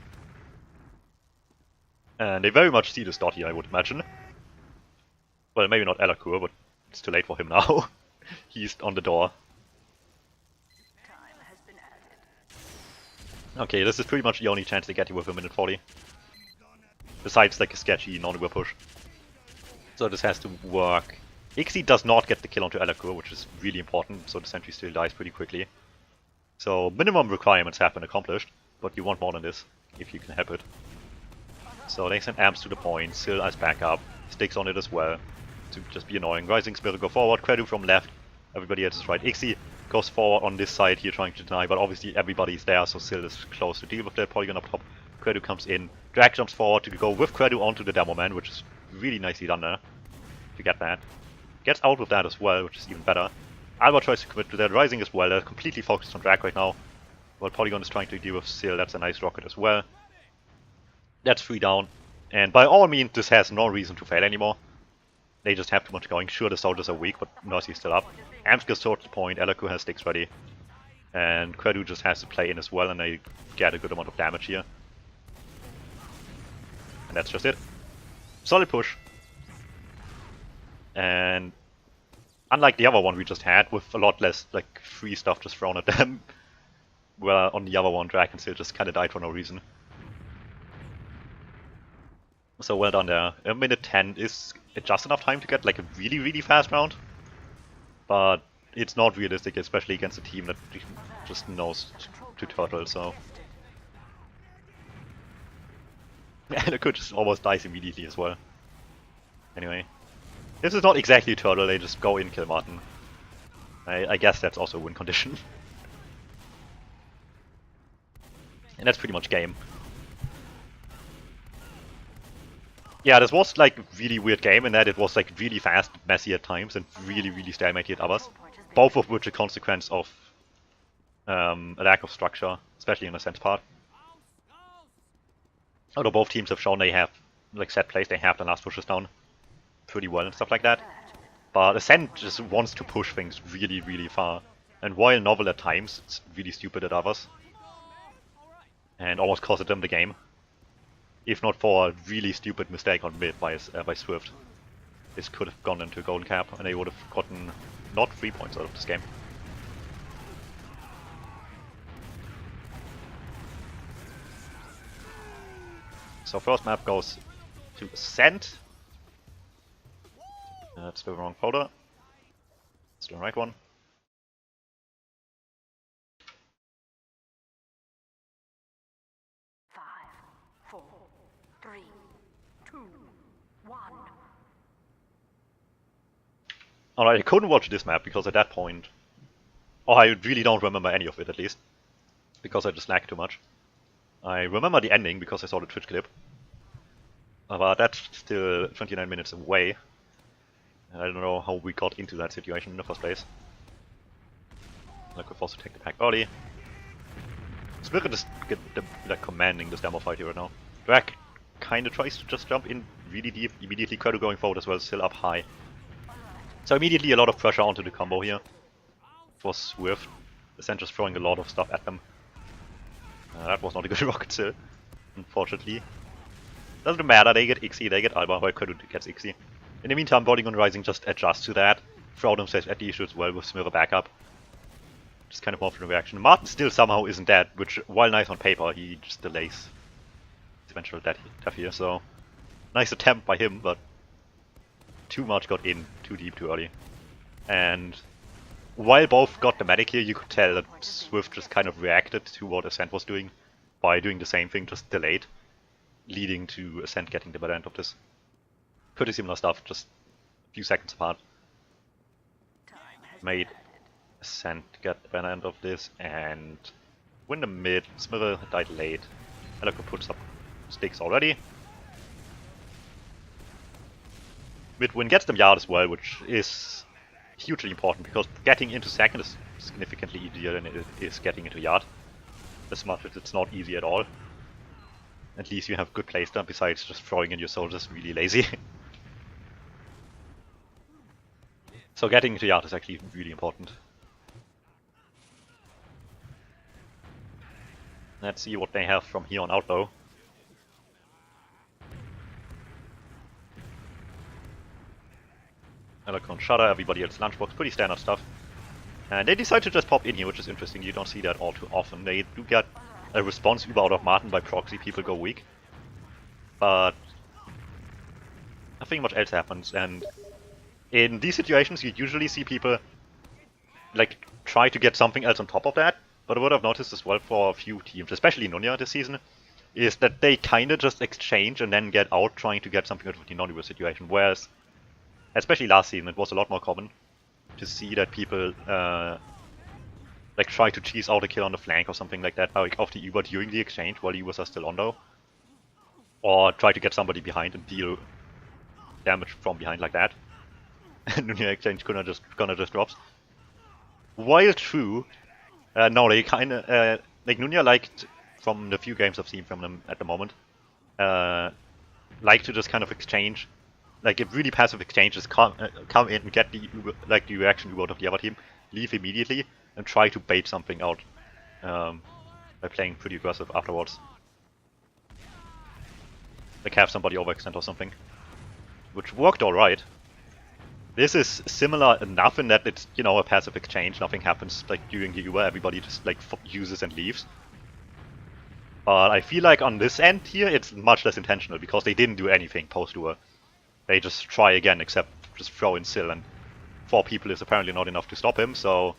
And they very much see this dot here, I would imagine. Well, maybe not Elakur, but it's too late for him now. He's on the door. Okay, this is pretty much the only chance they get here with a minute 40. Besides like a sketchy non-whip push. So this has to work. Ixie does not get the kill onto Elakur, which is really important, so the sentry still dies pretty quickly. So minimum requirements have been accomplished, but you want more than this, if you can help it. So they send Amps to the point, Sil as backup, sticks on it as well, to just be annoying. Rising Spirit go forward, Quedu from left, everybody else is right. Ixie goes forward on this side here trying to deny, but obviously everybody's there, so Sil is close to deal with that. Polygon up top, Quedu comes in, drag jumps forward to go with Quedu onto the demo man, which is really nicely done there, to get that. Gets out with that as well, which is even better. Alba tries to commit to that, Rising as well, they're completely focused on drag right now. While Polygon is trying to deal with Sil, that's a nice rocket as well. That's 3 down, and by all means this has no reason to fail anymore. They just have too much going. Sure, the soldiers are weak, but Mercy's still up. Amps goes towards the point, Elaku has sticks ready. And Quedu just has to play in as well, and they get a good amount of damage here. And that's just it. Solid push. And unlike the other one we just had, with a lot less like free stuff just thrown at them, where on the other one Dragon still just kinda died for no reason. So well done there. A minute 10 is just enough time to get like a really, really fast round. But it's not realistic, especially against a team that just knows to turtle, so... And it could just almost dies immediately as well. Anyway. This is not exactly a turtle, they just go in, kill Martin. I guess that's also a win condition. And that's pretty much game. Yeah, this was like a really weird game in that it was like really fast, messy at times, and really, really stalemate at others. Both of which are a consequence of a lack of structure, especially in the Ascent part. Although both teams have shown they have like set plays, they have the last pushes down pretty well and stuff like that. But Ascent just wants to push things really, really far. And while novel at times, it's really stupid at others. And almost costed them the game. If not for a really stupid mistake on mid by SVIFT. This could have gone into a golden cap, and they would have gotten not 3 points out of this game. So first map goes to Ascent. That's the wrong folder. It's the right one. Five, 4, 3, 2, 1. Alright, I couldn't watch this map because at that point... Oh, I really don't remember any of it at least. Because I just lagged too much. I remember the ending because I saw the Twitch clip. But that's still 29 minutes away. And I don't know how we got into that situation in the first place. I could also take the pack early. Spirit is like commanding this demo fight here right now. Drag kinda tries to just jump in really deep, immediately Kurdo going forward as well, still up high. So immediately a lot of pressure onto the combo here. For SVIFT. Ascent just throwing a lot of stuff at them. That was not a good rocket still, unfortunately. Doesn't matter, they get Ixie, they get Alba, while Kurdo gets Ixie. In the meantime, Bodygun Rising just adjusts to that. Throw themselves at the issue as well with Smirre backup. Just kind of more from the reaction. Martin still somehow isn't dead, which, while nice on paper, he just delays his eventual death here, so... Nice attempt by him, but... Too much got in, too deep, too early. And... While both got the medic here, you could tell that SVIFT just kind of reacted to what Ascent was doing by doing the same thing, just delayed, leading to Ascent getting the better end of this. Pretty similar stuff, just a few seconds apart. Made Ascent get the better end of this and win the mid. Smirre died late. Elko puts up sticks already. Mid win gets them yard as well, which is hugely important because getting into second is significantly easier than it is getting into yard. As much as it's not easy at all. At least you have good playstyle besides just throwing in your soldiers really lazy. So getting into yard is actually really important. Let's see what they have from here on out though. Electron Shutter, everybody else lunchbox, pretty standard stuff. And they decide to just pop in here, which is interesting. You don't see that all too often. They do get a response Uber out of Martin by proxy, people go weak. But nothing much else happens, and in these situations you usually see people like try to get something else on top of that. But what I've noticed as well for a few teams, especially Nunya this season, is that they kinda just exchange and then get out trying to get something out of the non-Uber situation, whereas especially last season, it was a lot more common to see that people like try to cheese out a kill on the flank or something like that, like off the Uber during the exchange while the Ubers are still on though. Or try to get somebody behind and deal damage from behind like that. And Nunya exchange gonna just drops. While true, no, they kinda like Nunya liked, from the few games I've seen from them at the moment, like to just kind of exchange. Like if really passive exchanges come in and get the Uber, like the reaction Uber out of the other team, leave immediately and try to bait something out by playing pretty aggressive afterwards. Like have somebody overextend or something, which worked alright. This is similar enough in that it's, you know, a passive exchange, nothing happens like during the Uber, everybody just like uses and leaves. But I feel like on this end here it's much less intentional because they didn't do anything post-Uber. They just try again, except just throw in Sill, and 4 people is apparently not enough to stop him, so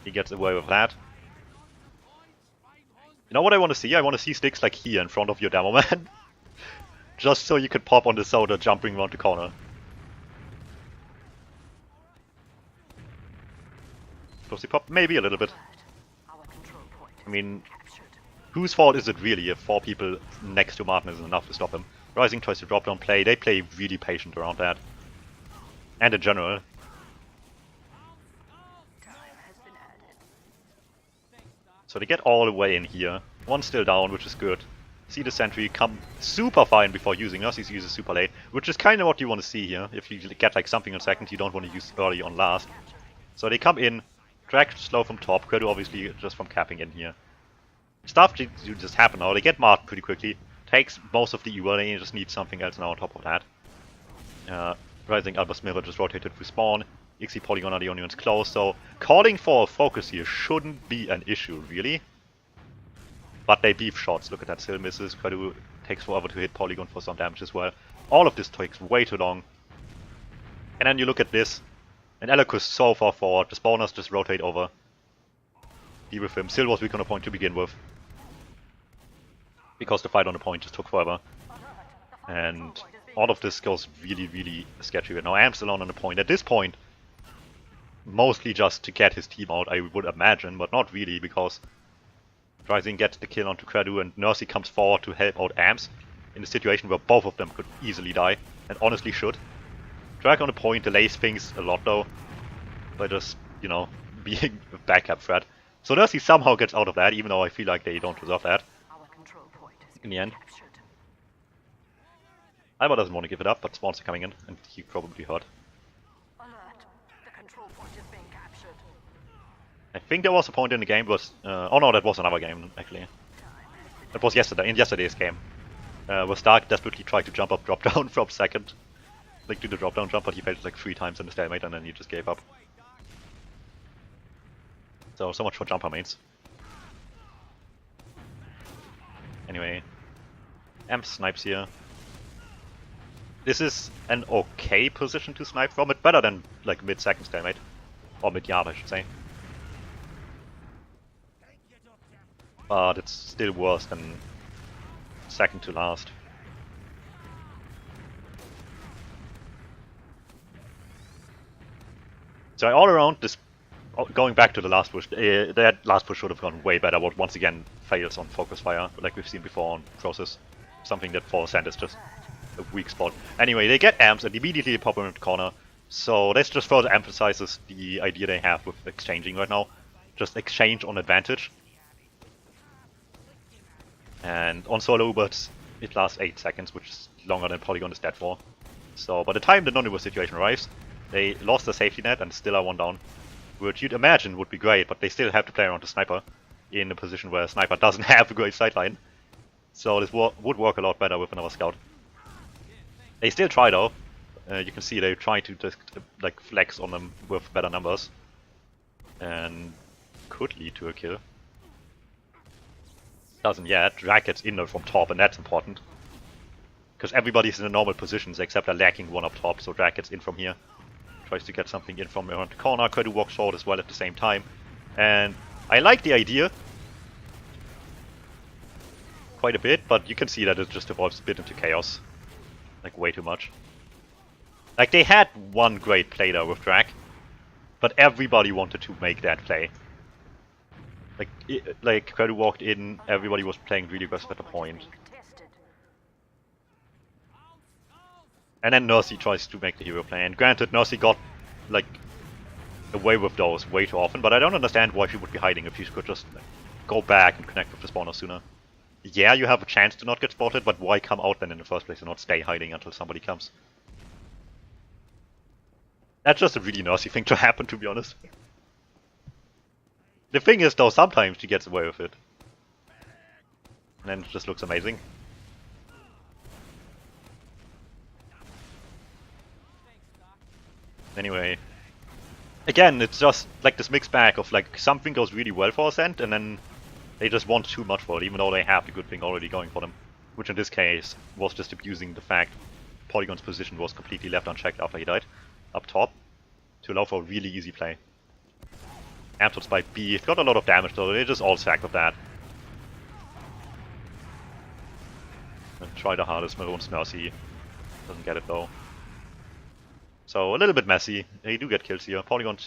he gets away with that. You know what I want to see? I want to see sticks like here in front of your demo man. Just so you can pop on the soda jumping around the corner. Pussy pop? Maybe a little bit. I mean, whose fault is it really if 4 people next to Martin isn't enough to stop him? Rising tries to drop down play, they play really patient around that. And in general. So they get all the way in here. One still down, which is good. See the sentry come super fine before using us. He uses super late, which is kind of what you want to see here. If you get like something on second, you don't want to use early on last. So they come in, drag slow from top, Credo obviously just from capping in here. Stuff just happen now. They get marked pretty quickly. Takes most of the E, they just need something else now on top of that. Rising Albus Mirror just rotated through spawn. Ixie Polygon are the only ones close, so calling for a focus here shouldn't be an issue, really. But they beef shots. Look at that, still misses. Credo takes forever to hit Polygon for some damage as well. All of this takes way too long. And then you look at this, and Elokus so far forward. The spawners just rotate over. Deal with him. Still was weak on the point to begin with, because the fight on the point just took forever. And all of this goes really, really sketchy right now. Am's alone on the point. At this point, mostly just to get his team out, I would imagine, but not really, because Rising gets the kill onto Credu and Nursey comes forward to help out Amps in a situation where both of them could easily die, and honestly should. Drag on the point delays things a lot though, by just, you know, being a backup threat. So Nursey somehow gets out of that, even though I feel like they don't deserve that in the end. Alba doesn't want to give it up, but spawns are coming in, and he probably hurt. Alert. The control point is being captured. I think there was a point in the game, but oh no, that was another game actually. That was yesterday, in yesterday's game. Where Stark desperately tried to jump up, drop down from second. Like do the drop down jump, but he failed like 3 times in the stalemate and then he just gave up. So much for jumper mains. Anyway, Amp snipes here. This is an okay position to snipe from. It's better than like mid-second stalemate. Or mid-yard, I should say. But it's still worse than second to last. So all around this, going back to the last push, that last push should have gone way better, but once again fails on focus fire, like we've seen before on Process. Something that for Ascent is just a weak spot. Anyway, they get amps and immediately pop in the corner, so this just further emphasizes the idea they have with exchanging right now. Just exchange on advantage. And on solo Ubers, it lasts 8 seconds, which is longer than Polygon is dead for. So by the time the non-Uber situation arrives, they lost their safety net and still are 1 down. Which you'd imagine would be great, but they still have to play around the sniper in a position where a sniper doesn't have a great sightline. So this would work a lot better with another scout. They still try though. You can see they try to just like flex on them with better numbers. And could lead to a kill. Doesn't yet. Drag gets in there from top, and that's important. Because everybody's in the normal positions except they're lacking one up top, so Drag gets in from here. Tries to get something in from around the corner. Credu walks short as well at the same time. And I like the idea quite a bit, but you can see that it just evolves a bit into chaos. Like way too much. Like they had one great play there with Drag, but everybody wanted to make that play. Like Credu walked in, everybody was playing really aggressive at the point. And then Nursey tries to make the hero play, and granted Nursey got like away with those way too often, but I don't understand why she would be hiding if she could just like, go back and connect with the spawner sooner. Yeah, you have a chance to not get spotted, but why come out then in the first place and not stay hiding until somebody comes? That's just a really Nursey thing to happen, to be honest. The thing is though, sometimes she gets away with it. And then it just looks amazing. Anyway, again, it's just like this mixed bag of like something goes really well for Ascent and then they just want too much for it, even though they have the good thing already going for them. Which in this case was just abusing the fact Polygon's position was completely left unchecked after he died up top to allow for a really easy play. Amps by B, it got a lot of damage though, they just all sacked of that. And try the hardest, Maroon's Mercy. Doesn't get it though. So a little bit messy. They do get kills here. Polygon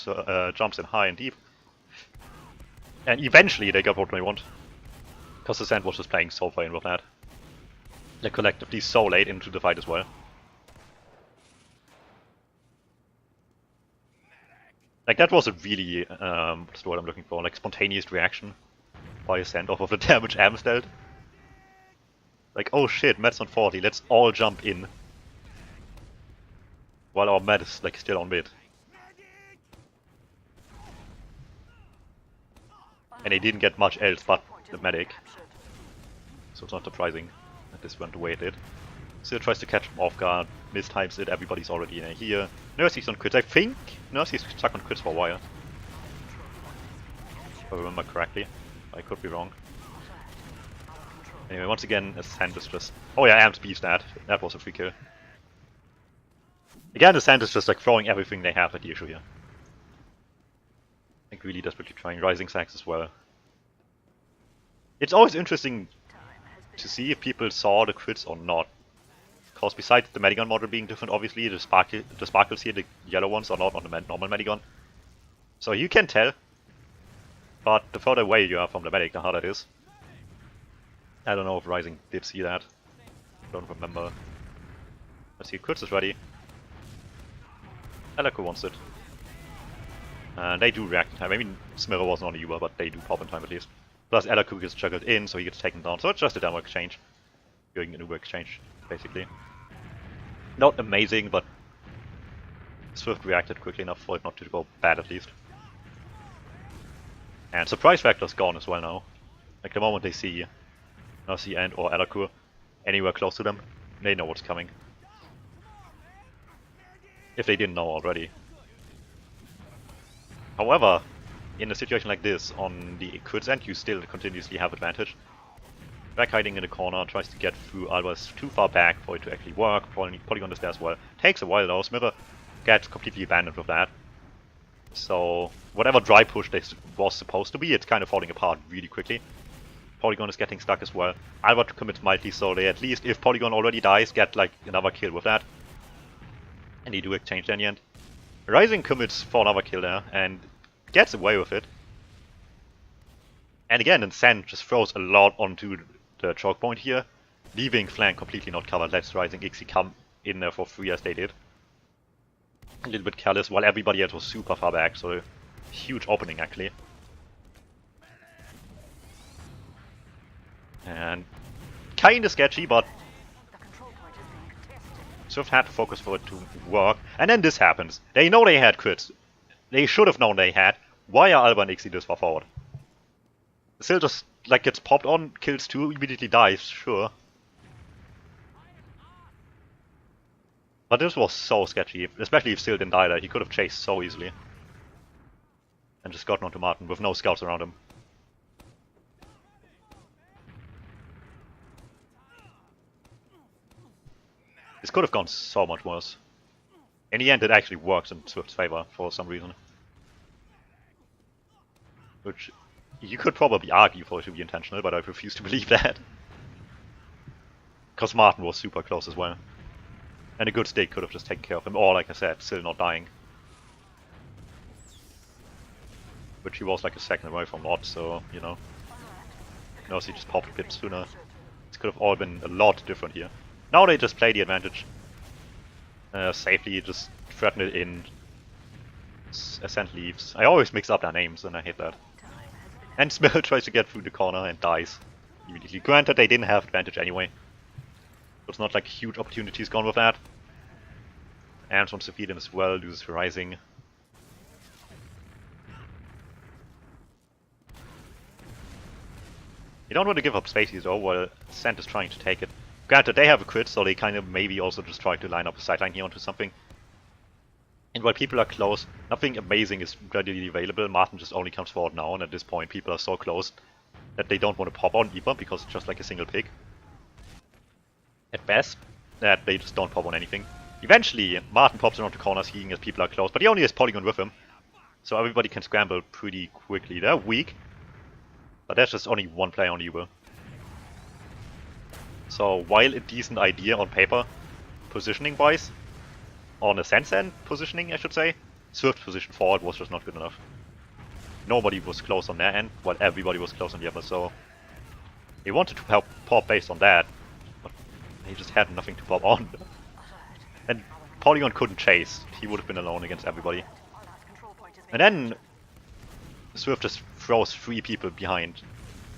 jumps in high and deep. And eventually they got what they want. Because Ascent was just playing so fine with that. They're collectively so late into the fight as well. Like that was a really, what's the word I'm looking for, like spontaneous reaction by Ascent off of the damage Ams dealt. Like, oh shit, Med's on 40, let's all jump in. While our Med is like still on mid. And they didn't get much else but the medic. So it's not surprising that this went the way it did. Still tries to catch him off guard, mistimes it, everybody's already in here. Nursey's on crits, I think Nursey's stuck on crits for a while. If I remember correctly. I could be wrong. Anyway, once again, Ascent is just... Oh yeah, Amps beats that. That was a free kill. Again, Ascent is just like throwing everything they have at the issue here. Like really desperately trying. Rising Sax as well. It's always interesting to see if people saw the crits or not. Because besides the Medigun model being different, obviously, the sparkles here, the yellow ones, are not on the normal Medigun. So you can tell. But the further away you are from the medic, the harder it is. I don't know if Rising did see that. I don't remember. Let's see, crits is ready. Elako wants it. And they do react in time. I mean, Smirro wasn't on the Uber, but they do pop in time at least. Plus, Elako gets juggled in, so he gets taken down. So it's just a demo exchange. Doing an Uber exchange, basically. Not amazing, but Swift reacted quickly enough for it not to go bad at least. And surprise factor's gone as well now. Like the moment they see Nasi and or Elako anywhere close to them, they know what's coming. If they didn't know already. However, in a situation like this, on the crits end, you still continuously have advantage. Back hiding in the corner, tries to get through Alba's too far back for it to actually work. Polygon is there as well. Takes a while though. Smither gets completely abandoned with that. So whatever dry push this was supposed to be, it's kind of falling apart really quickly. Polygon is getting stuck as well. Alba commits mightily, so they at least, if Polygon already dies, get like another kill with that. And they do exchange in the end. Rising commits for another kill there and gets away with it. And again, Ascent just throws a lot onto the choke point here, leaving flank completely not covered. Lets Rising Ixie come in there for free as they did. A little bit careless, while everybody else was super far back, so a huge opening actually. And kinda sketchy, but Swift had to focus for it to work. And then this happens. They know they had crits. They should have known they had. Why are Alba and Ixie this far forward? Still just like gets popped on, kills 2, immediately dies, sure. But this was so sketchy, especially if Sil didn't die there. He could have chased so easily. And just gotten onto Martin with no scouts around him. This could have gone so much worse. In the end, it actually works in Swift's favor for some reason. Which you could probably argue for it to be intentional, but I refuse to believe that. Because Martin was super close as well. And a good stake could have just taken care of him, or like I said, still not dying. But he was like a second away from Lot, so, you know. No, he just popped a bit sooner. This could have all been a lot different here. Now they just play the advantage. Safely just threaten it in. Ascent leaves. I always mix up their names and I hate that. And Smell tries to get through the corner and dies immediately. Granted, they didn't have advantage anyway. So it's not like huge opportunities gone with that. And wants to feed him as well, loses Rising. You don't want to give up spaces though, while Ascent is trying to take it. Granted, they have a crit, so they kind of maybe also just try to line up a sideline here onto something. And while people are close, nothing amazing is readily available. Martin just only comes forward now, and at this point people are so close that they don't want to pop on either, because it's just like a single pick. At best, that they just don't pop on anything. Eventually, Martin pops around the corner seeing as people are close, but he only has Polygon with him. So everybody can scramble pretty quickly. They're weak, but there's just only one player on Uber. So while a decent idea on paper, positioning-wise, on a sense end positioning I should say, Swift's position forward was just not good enough. Nobody was close on their end, while everybody was close on the other, so they wanted to help pop based on that, but they just had nothing to pop on. And Polygon couldn't chase, he would have been alone against everybody. And then Swift just throws 3 people behind,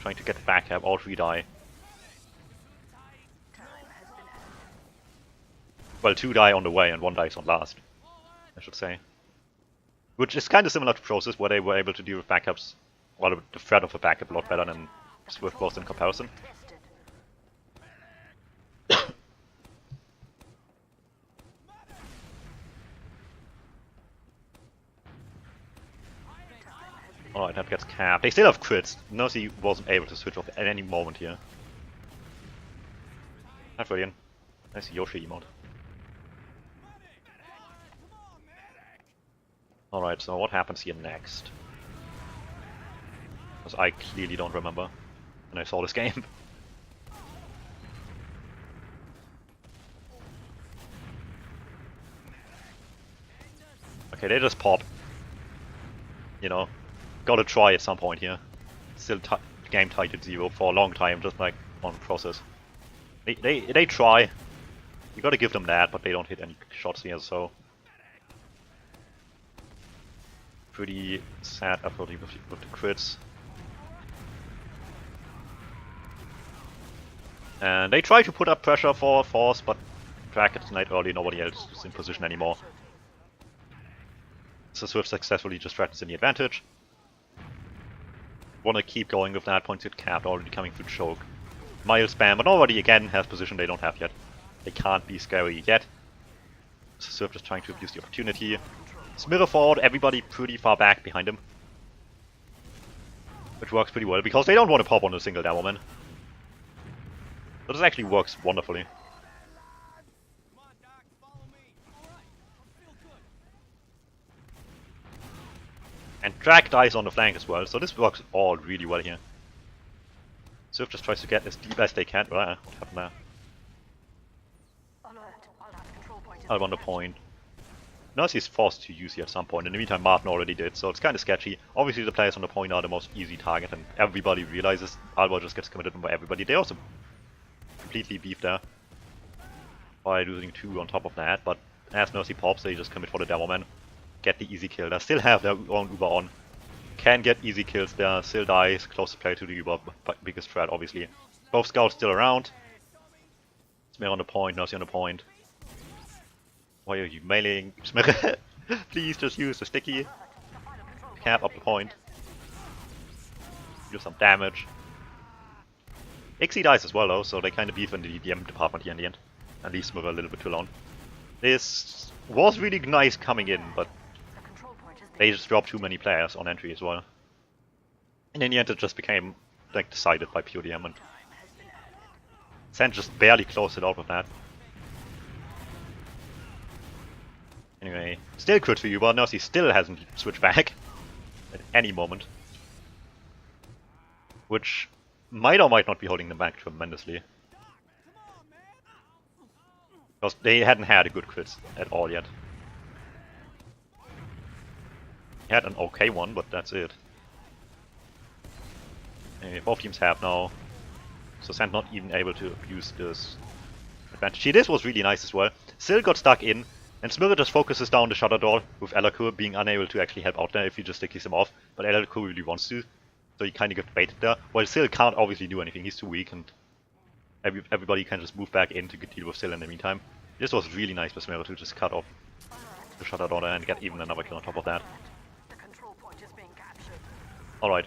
trying to get back, have all 3 die. Well, 2 die on the way and 1 dies on last, I should say. Which is kind of similar to Process, where they were able to deal with backups, well, the threat of a backup a lot better than Swift was in comparison. Alright, that gets capped. They still have crits. Nosy wasn't able to switch off at any moment here. That's brilliant. Nice Yoshi emote. Alright, so what happens here next? Because I clearly don't remember when I saw this game. Okay, they just pop. You know, gotta try at some point here. Still game tied at 0 for a long time, just like on Process. They try. You gotta give them that, but they don't hit any shots here, so pretty sad effort with the crits. And they try to put up pressure for Force, but Drag gets denied early, nobody else is in position anymore. So Swift successfully just threatens in the advantage. Wanna keep going with that, points get capped, already coming through choke. Mild spam, but nobody again has position they don't have yet. They can't be scary yet. So Swift is trying to abuse the opportunity. Smirror forward, everybody pretty far back behind him. Which works pretty well, because they don't want to pop on a single Devilman. So this actually works wonderfully. And Drag dies on the flank as well, so this works all really well here. Swift just tries to get as deep as they can. What happened there? I'll on the point. Nurse is forced to use it at some point. In the meantime, Martin already did, so it's kind of sketchy. Obviously, the players on the point are the most easy target, and everybody realizes Alba just gets committed by everybody. They also completely beef there by losing 2 on top of that, but as Mercy pops, they just commit for the Devilman. Get the easy kill. They still have their own Uber on. Can get easy kills there. Still dies. Close play to the Uber. Biggest threat, obviously. Both scouts still around. Smear on the point. Mercy on the point. Why are you mailing? Smear? Please just use the sticky. Cap up the point. Do some damage. Ixie dies as well though, so they kind of beef in the DM department here in the end. And leave Smear a little bit too long. This was really nice coming in, but they just dropped too many players on entry as well. And in the end it just became like decided by pure DM, and Ascent just barely closed it out with that. Anyway, still crit for you, but Nurse still hasn't switched back at any moment. Which might or might not be holding them back tremendously. Because they hadn't had a good crit at all yet. He had an okay one, but that's it. Anyway, both teams have now. So Ascent not even able to abuse this advantage. This was really nice as well. Still got stuck in, and Smirror just focuses down the shutter door, with Elakur being unable to actually help out there if he just sticks him off. But Elakur really wants to, so he kind of gets baited there. While Sil can't obviously do anything, he's too weak, and everybody can just move back in to deal with Sil in the meantime. This was really nice for Smirror to just cut off the shutter door and get even another kill on top of that. Alright.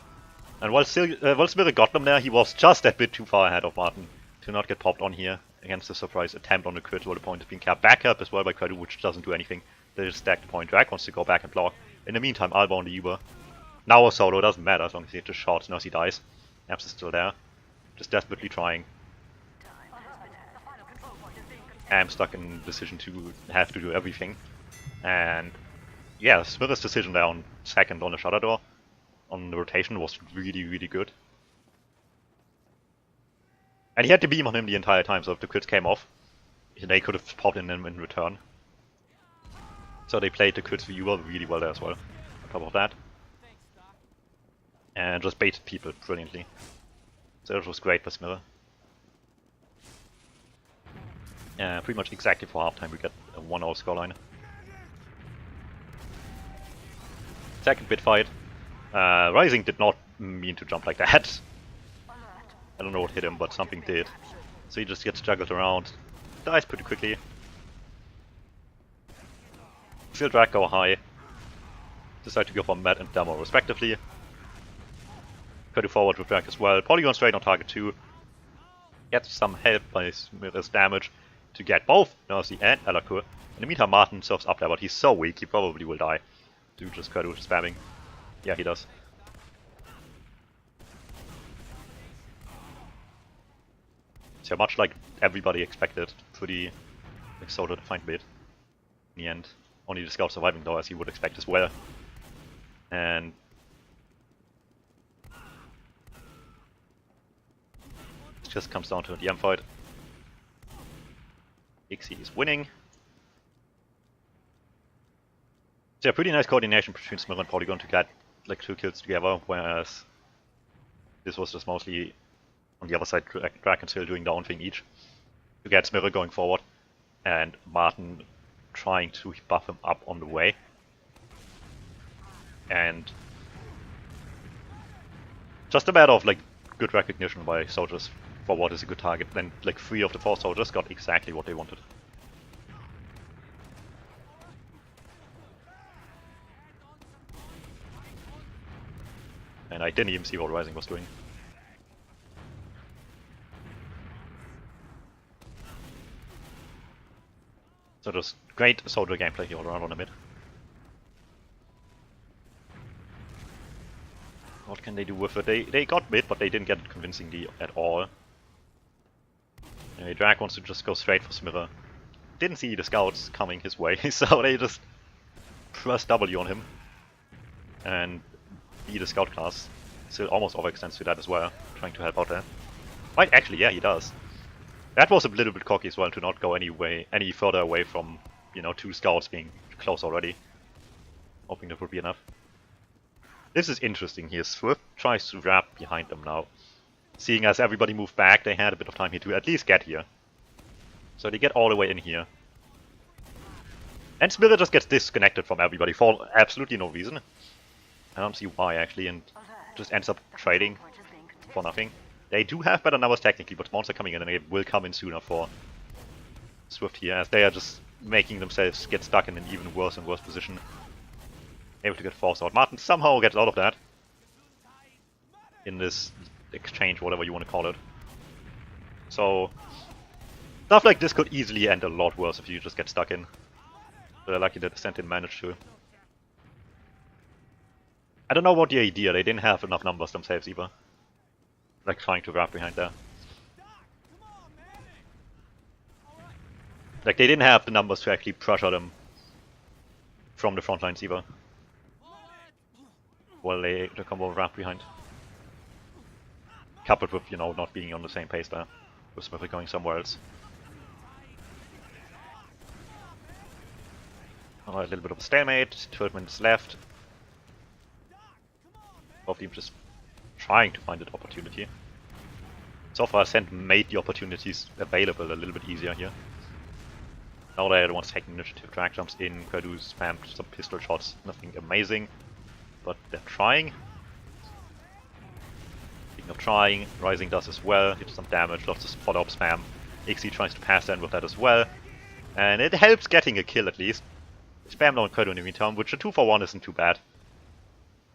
And while Smirror got them there, he was just that bit too far ahead of Martin to not get popped on here against the surprise attempt on the crit while the point is being capped. Back up as well by Kredu, which doesn't do anything. They just stack the point. Drag wants to go back and block. In the meantime, Alba on the Uber. Now or solo, doesn't matter as long as he hits the shots. Nurse dies. Amps is still there. Just desperately trying. Am stuck in the decision to have to do everything. And yeah, Smirror's decision there on second on the shutter door on the rotation was really, really good. And he had the beam on him the entire time, so if the crits came off, they could have popped in him in return. So they played the crits viewer really well there as well, on top of that. And just baited people brilliantly. So it was great for Smirror. Pretty much exactly for halftime we get a 1-0 scoreline. Second bit fight. Rising did not mean to jump like that. I don't know what hit him, but something did. So he just gets juggled around. Dies pretty quickly. Field drag go high. Decide to go for Med and Demo respectively. Curdu forward with drag as well. Polygon straight on target 2. Gets some help by Smith's damage to get both Nursey and Alakur. In the meantime, Martin surfs up there, but he's so weak, he probably will die. Due to just Curdu spamming. Yeah, he does. So much like everybody expected, pretty like solid defined bit in the end. Only the scout surviving though, as you would expect as well. And it just comes down to the M fight. Ixie is winning. So yeah, pretty nice coordination between Smith and Polygon to get like 2 kills together, whereas this was just mostly on the other side, Draken still doing their own thing each to get Smirre going forward, and Martin trying to buff him up on the way. And just a matter of like good recognition by soldiers for what is a good target. Then like 3 of the 4 soldiers got exactly what they wanted. And I didn't even see what Rising was doing. So just great soldier gameplay here all around on the mid. What can they do with it? They got mid, but they didn't get it convincingly at all. Anyway, Drag wants to just go straight for Smither. Didn't see the scouts coming his way, so they just press W on him. And beat the scout class. Still almost overextends to that as well, trying to help out there. Might actually, yeah, he does. That was a little bit cocky as well to not go any further away from, you know, 2 scouts being close already. Hoping that would be enough. This is interesting here. SVIFT tries to wrap behind them now. Seeing as everybody moved back, they had a bit of time here to at least get here. So they get all the way in here. And Smirre just gets disconnected from everybody for absolutely no reason. I don't see why actually, and just ends up trading for nothing. They do have better numbers technically, but spawns are coming in and they will come in sooner for SVIFT here, as they are just making themselves get stuck in an even worse and worse position. Able to get forced out. Martin somehow gets out of that. In this exchange, whatever you want to call it. So, stuff like this could easily end a lot worse if you just get stuck in. But they're lucky that Ascent didn't manage to. I don't know what the idea, they didn't have enough numbers themselves either. Like trying to wrap behind there. Like they didn't have the numbers to actually pressure them from the front lines either. Well, the combo wrap behind. Coupled with, you know, not being on the same pace there. With Smith going somewhere else. Alright, a little bit of a stalemate, 12 minutes left. Both teams just trying to find an opportunity. So far, Ascent made the opportunities available a little bit easier here. Now they're the ones taking initiative. Drag jumps in, Curdu spammed some pistol shots, nothing amazing, but they're trying. Speaking of trying, Rising does as well, hits some damage, lots of follow-up spam. Ixie tries to pass in with that as well, and it helps getting a kill at least. Spam now on Curdu in the meantime, which a 2-for-1 isn't too bad.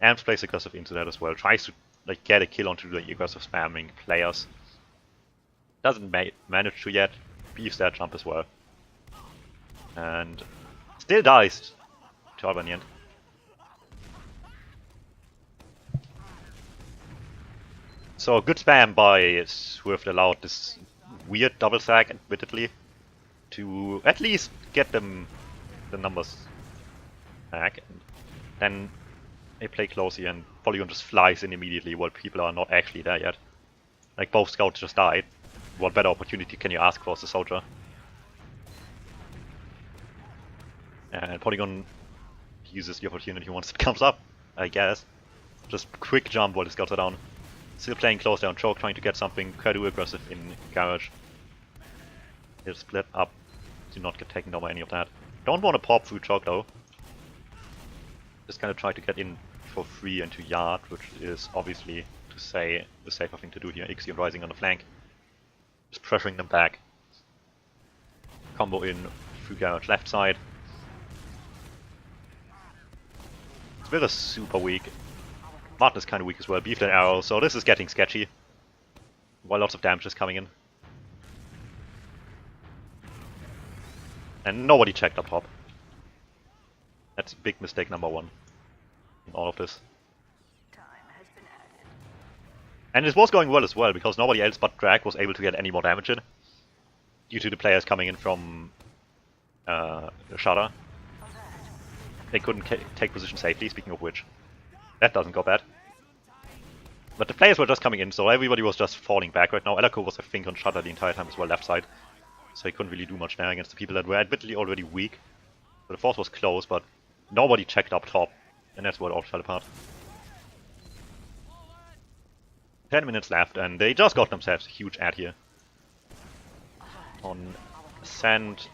Amps plays aggressive into that as well, tries to like get a kill onto the aggressive spamming players. Doesn't manage to yet, beefs that jump as well. And still dies to Alba in the end. So good spam by SVIFT allowed this weird double sack admittedly to at least get them the numbers back. And then they play closely and Polygon just flies in immediately while people are not actually there yet. Like both scouts just died. What better opportunity can you ask for as a soldier? And Polygon uses the opportunity once it comes up, I guess. Just quick jump while the scouts are down. Still playing close down choke, trying to get something quite aggressive in garage. They'll split up to not get taken down by any of that. Don't want to pop through choke though. Just kind of try to get in for free into yard, which is obviously, to say, the safer thing to do here. Ixie and Rising on the flank. Just pressuring them back. Combo in through garage left side. Smith is super weak. Martin is kind of weak as well. Beefed and arrow, so this is getting sketchy. While lots of damage is coming in. And nobody checked up top. That's big mistake number one in all of this. And it was going well as well, because nobody else but Drag was able to get any more damage in. Due to the players coming in from Shutter. They couldn't take position safely, speaking of which. That doesn't go bad. But the players were just coming in, so everybody was just falling back right now. Elako was, I think, on Shutter the entire time as well, left side. So he couldn't really do much there against the people that were admittedly already weak. So the force was close, but nobody checked up top. And that's what all fell apart. 10 minutes left, and they just got themselves a huge ad here. On Ascent,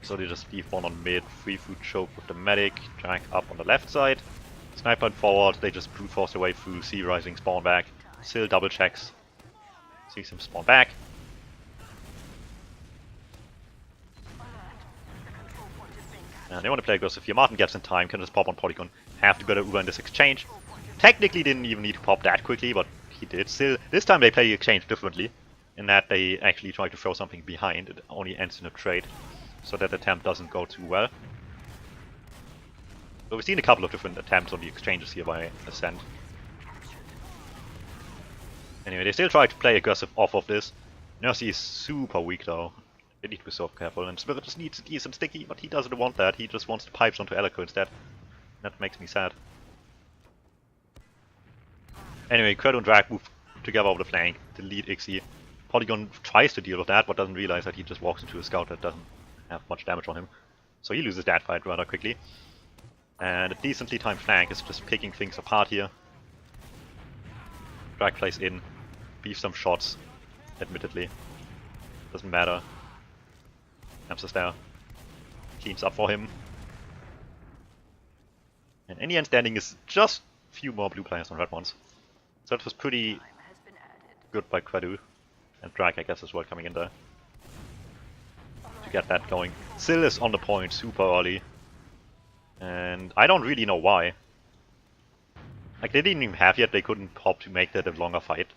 so they just leave one on mid, free food choke with the medic, Drag up on the left side. Sniper and forward, they just brute force their way through, see Rising spawn back. Still double checks. Sees him spawn back. And they want to play aggressive here. Martin gets in time, can just pop on Polygon. Have to go to Uber in this exchange. Technically didn't even need to pop that quickly, but he did. Still, this time they play the exchange differently. In that they actually try to throw something behind. It only ends in a trade. So that attempt doesn't go too well. So we've seen a couple of different attempts on the exchanges here by Ascent. Anyway, they still try to play aggressive off of this. Nursey is super weak though. They need to be so careful, and Spirit just needs a decent sticky, but he doesn't want that. He just wants the pipes onto Elako instead. That makes me sad. Anyway, Credo and Drag move together over the flank to lead Ixie. Polygon tries to deal with that, but doesn't realize that he just walks into a scout that doesn't have much damage on him. So he loses that fight rather quickly. And a decently timed flank is just picking things apart here. Drag plays in, beef some shots, admittedly. Doesn't matter. Amps is there. Cleans up for him. And in the end standing is just a few more blue players on red ones. So that was pretty good by Credu. And Drag, I guess, as well coming in there. To get that going. Syl is on the point super early. And I don't really know why. Like, they didn't even have yet, they couldn't pop to make that a longer fight.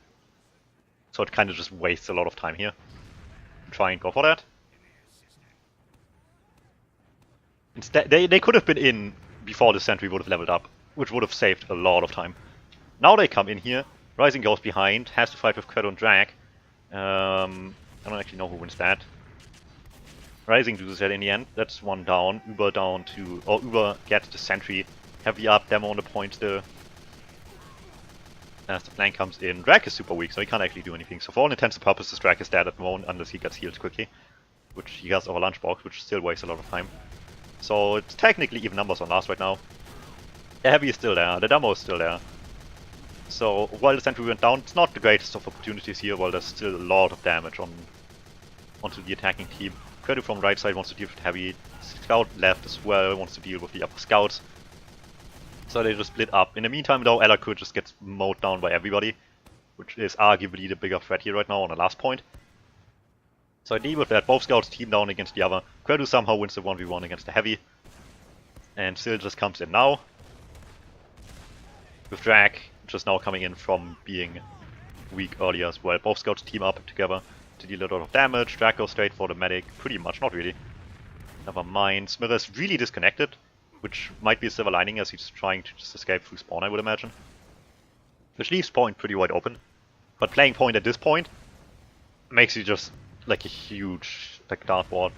So it kind of just wastes a lot of time here. Try and go for that. Instead, they could have been in before the sentry would have leveled up, which would have saved a lot of time. Now they come in here, Rising goes behind, has to fight with Credo and Drag. I don't actually know who wins that. Rising loses that in the end, that's one down. Uber down to, or Uber gets the sentry. Heavy up, demo on the point still. As the flank comes in, Drag is super weak, so he can't actually do anything. So for all intents and purposes, Drag is dead at the moment, unless he gets healed quickly. Which he has over lunchbox, which still wastes a lot of time. So it's technically even numbers on last right now. The heavy is still there, the demo is still there. So while the sentry went down, it's not the greatest of opportunities here, while there's still a lot of damage onto the attacking team. Credo from right side wants to deal with heavy, Scout left as well wants to deal with the upper scouts. So they just split up. In the meantime though, Elako just gets mowed down by everybody, which is arguably the bigger threat here right now on the last point. So I deal with that, both scouts team down against the other. Credo somehow wins the 1v1 against the heavy. And Syl just comes in now. With Drag just now coming in from being weak earlier as well. Both scouts team up together to deal a lot of damage. Drag goes straight for the medic, pretty much, not really. Never mind. Smith is really disconnected, which might be a silver lining as he's trying to just escape through spawn, I would imagine. Which leaves point pretty wide open. But playing point at this point makes you just like a huge like dartboard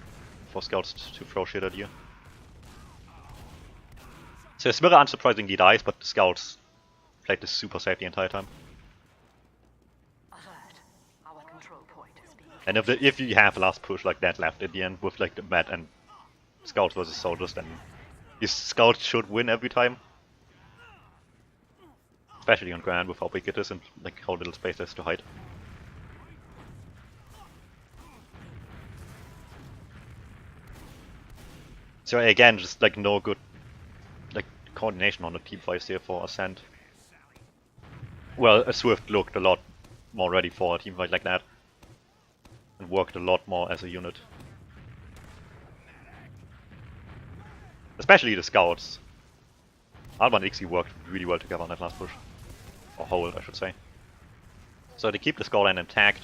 for scouts to throw shit at you. So Smith unsurprisingly dies, but the scouts played this super safe the entire time. And if you have a last push like that left at the end with like the Met and Scouts versus Soldiers, then your Scouts should win every time. Especially on Grand with how big it is and like how little space there is to hide. So again, just like no good like coordination on the team fights here for Ascent. Well, a SVIFT looked a lot more ready for a team fight like that. And worked a lot more as a unit. Especially the scouts. Alba and Ixie worked really well together on that last push. Or hold, I should say. So they keep the scoreline intact.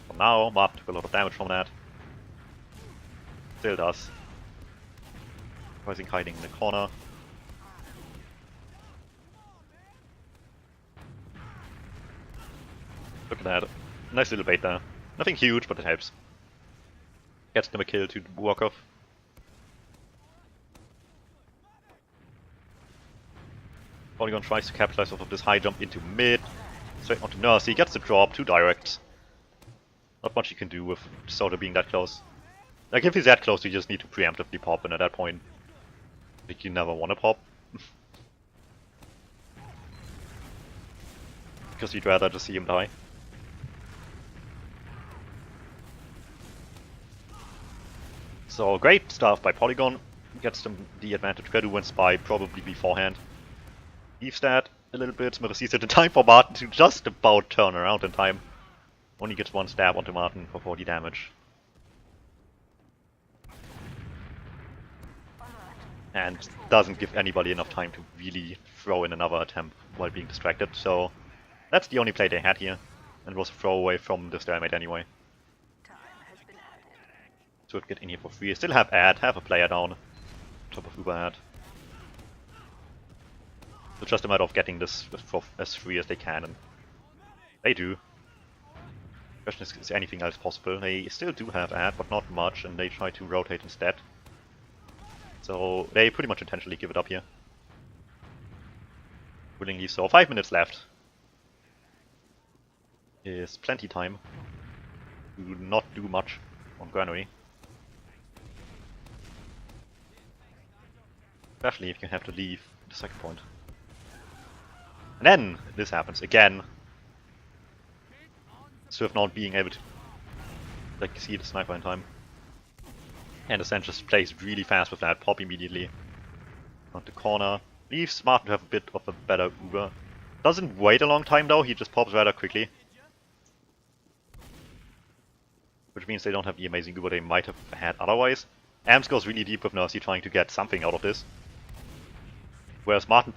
For now, Martin took a lot of damage from that. Still does. Rising hiding in the corner. Look at that. Nice little bait there. Nothing huge, but it helps. Gets them a kill to walk off. Polygon tries to capitalize off of this high jump into mid. Straight onto Nurse. He gets the drop, 2 directs. Not much you can do with Soda being that close. Like, if he's that close, you just need to preemptively pop, and at that point, like, you never want to pop. Because you'd rather just see him die. So, great stuff by Polygon. Gets them the advantage. Kredu wins by probably beforehand. Leaves that a little bit. Smith sees it in time for Martin to just about turn around in time. Only gets 1 stab onto Martin for 40 damage. And doesn't give anybody enough time to really throw in another attempt while being distracted. So that's the only play they had here. And it was a throwaway from the stalemate anyway. So it get in here for free. Still have a player down. Top of Uber ad. It's just a matter of getting this for as free as they can, and they do. Question is anything else possible? They still do have ad, but not much, and they try to rotate instead. So they pretty much intentionally give it up here. Willingly so. 5 minutes left. Is plenty time to not do much on Granary. Especially if you have to leave the second point. And then this happens again. Swift not being able to like see the sniper in time. And Ascent just plays really fast with that, pop immediately. On the corner. Leaves Martin to have a bit of a better Uber. Doesn't wait a long time though, he just pops rather quickly. Which means they don't have the amazing Uber they might have had otherwise. Amps goes really deep with Nursey trying to get something out of this. Whereas Martin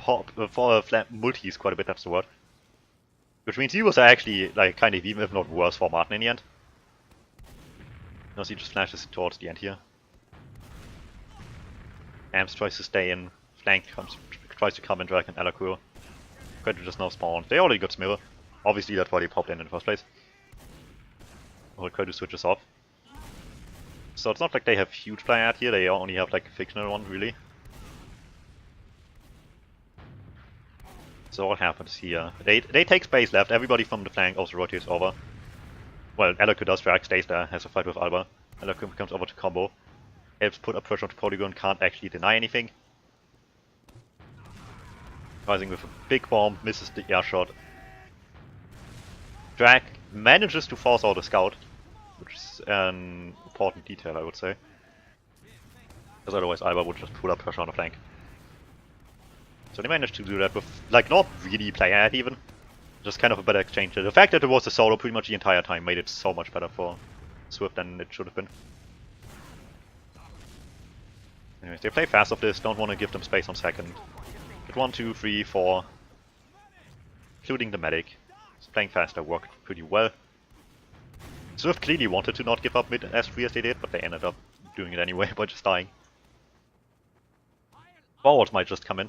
multis quite a bit, that's the word. Which means he was actually like kind of even if not worse for Martin in the end. Nursey just flashes towards the end here. Amps tries to stay in, flank tries to come and drag an Alakur. Kredu just now spawned. They already got Smirror. Obviously that's why they popped in the first place. Or Kredu switches off. So it's not like they have huge player out here, they only have like a fictional one really. So what happens here? They take space left, everybody from the flank also rotates over. Well, Alakur does drag, stays there, has a fight with Alba. Alakur comes over to combo. Helps put up pressure onto Polygon, can't actually deny anything. Rising with a big bomb, misses the air shot. Drag manages to force out a scout, which is an important detail I would say. Because otherwise Alba would just pull up pressure on the flank. So they managed to do that with, like, not really player ad even. Just kind of a better exchange. The fact that it was a solo pretty much the entire time made it so much better for Swift than it should have been. Anyways, they play fast off this, don't want to give them space on second. Get 1, 2, 3, 4. Including the medic. Just playing faster worked pretty well. Swift clearly wanted to not give up mid as free as they did, but they ended up doing it anyway by just dying. Forwards might just come in.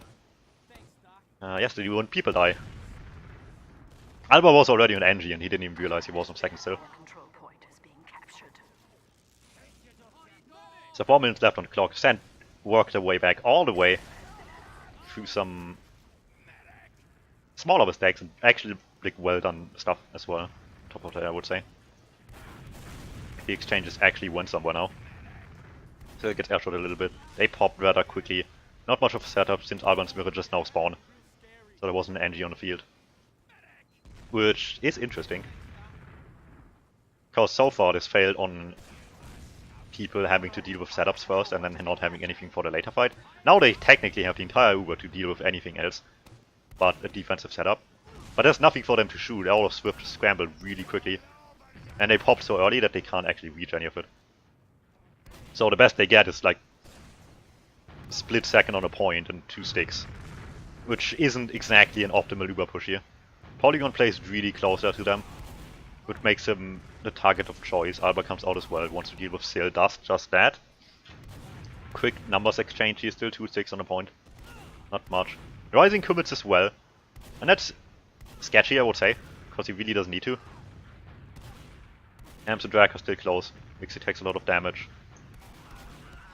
Yes, they do when people die. Alba was already on NG and he didn't even realize he was on second still. So 4 minutes left on the clock. Ascent worked their way back all the way through some smaller mistakes and actually like well done stuff as well. Top of that, I would say. The exchanges actually went somewhere now. So it gets airshot a little bit. They pop rather quickly. Not much of a setup since Alba and Smirror just now spawn. So there wasn't an NG on the field. Which is interesting. Because so far this failed on people having to deal with setups first and then not having anything for the later fight. Now they technically have the entire Uber to deal with anything else but a defensive setup. But there's nothing for them to shoot. All of Swift scrambled really quickly. And they popped so early that they can't actually reach any of it. So the best they get is like a split second on a point and 2 sticks. which isn't exactly an optimal Uber push here. Polygon plays really closer to them, which makes him the target of choice. Alba comes out as well, wants to deal with Sil, does just that. Quick numbers exchange here, still 2-6 on the point. Not much. Rising commits as well, and that's sketchy, I would say, because he really doesn't need to. Amps and Drag are still close. Mixie takes a lot of damage.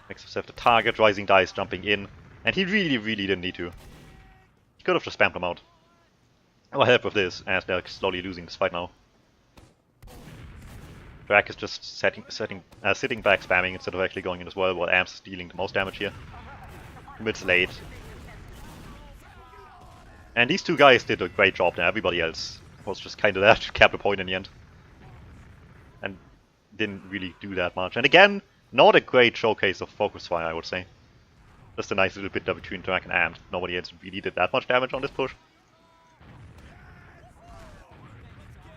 Makes himself the target, Rising dies jumping in, and he really didn't need to. He could have just spammed them out. I will help with this, as they're slowly losing this fight now. Drag is just sitting back spamming instead of actually going in as well, while Amps is dealing the most damage here. Mid's late. And these two guys did a great job there, everybody else was just kind of there to cap the point in the end. And didn't really do that much. And again, not a great showcase of focus fire, I would say. Just a nice little bit there between Drag and Amps. Nobody else really did that much damage on this push.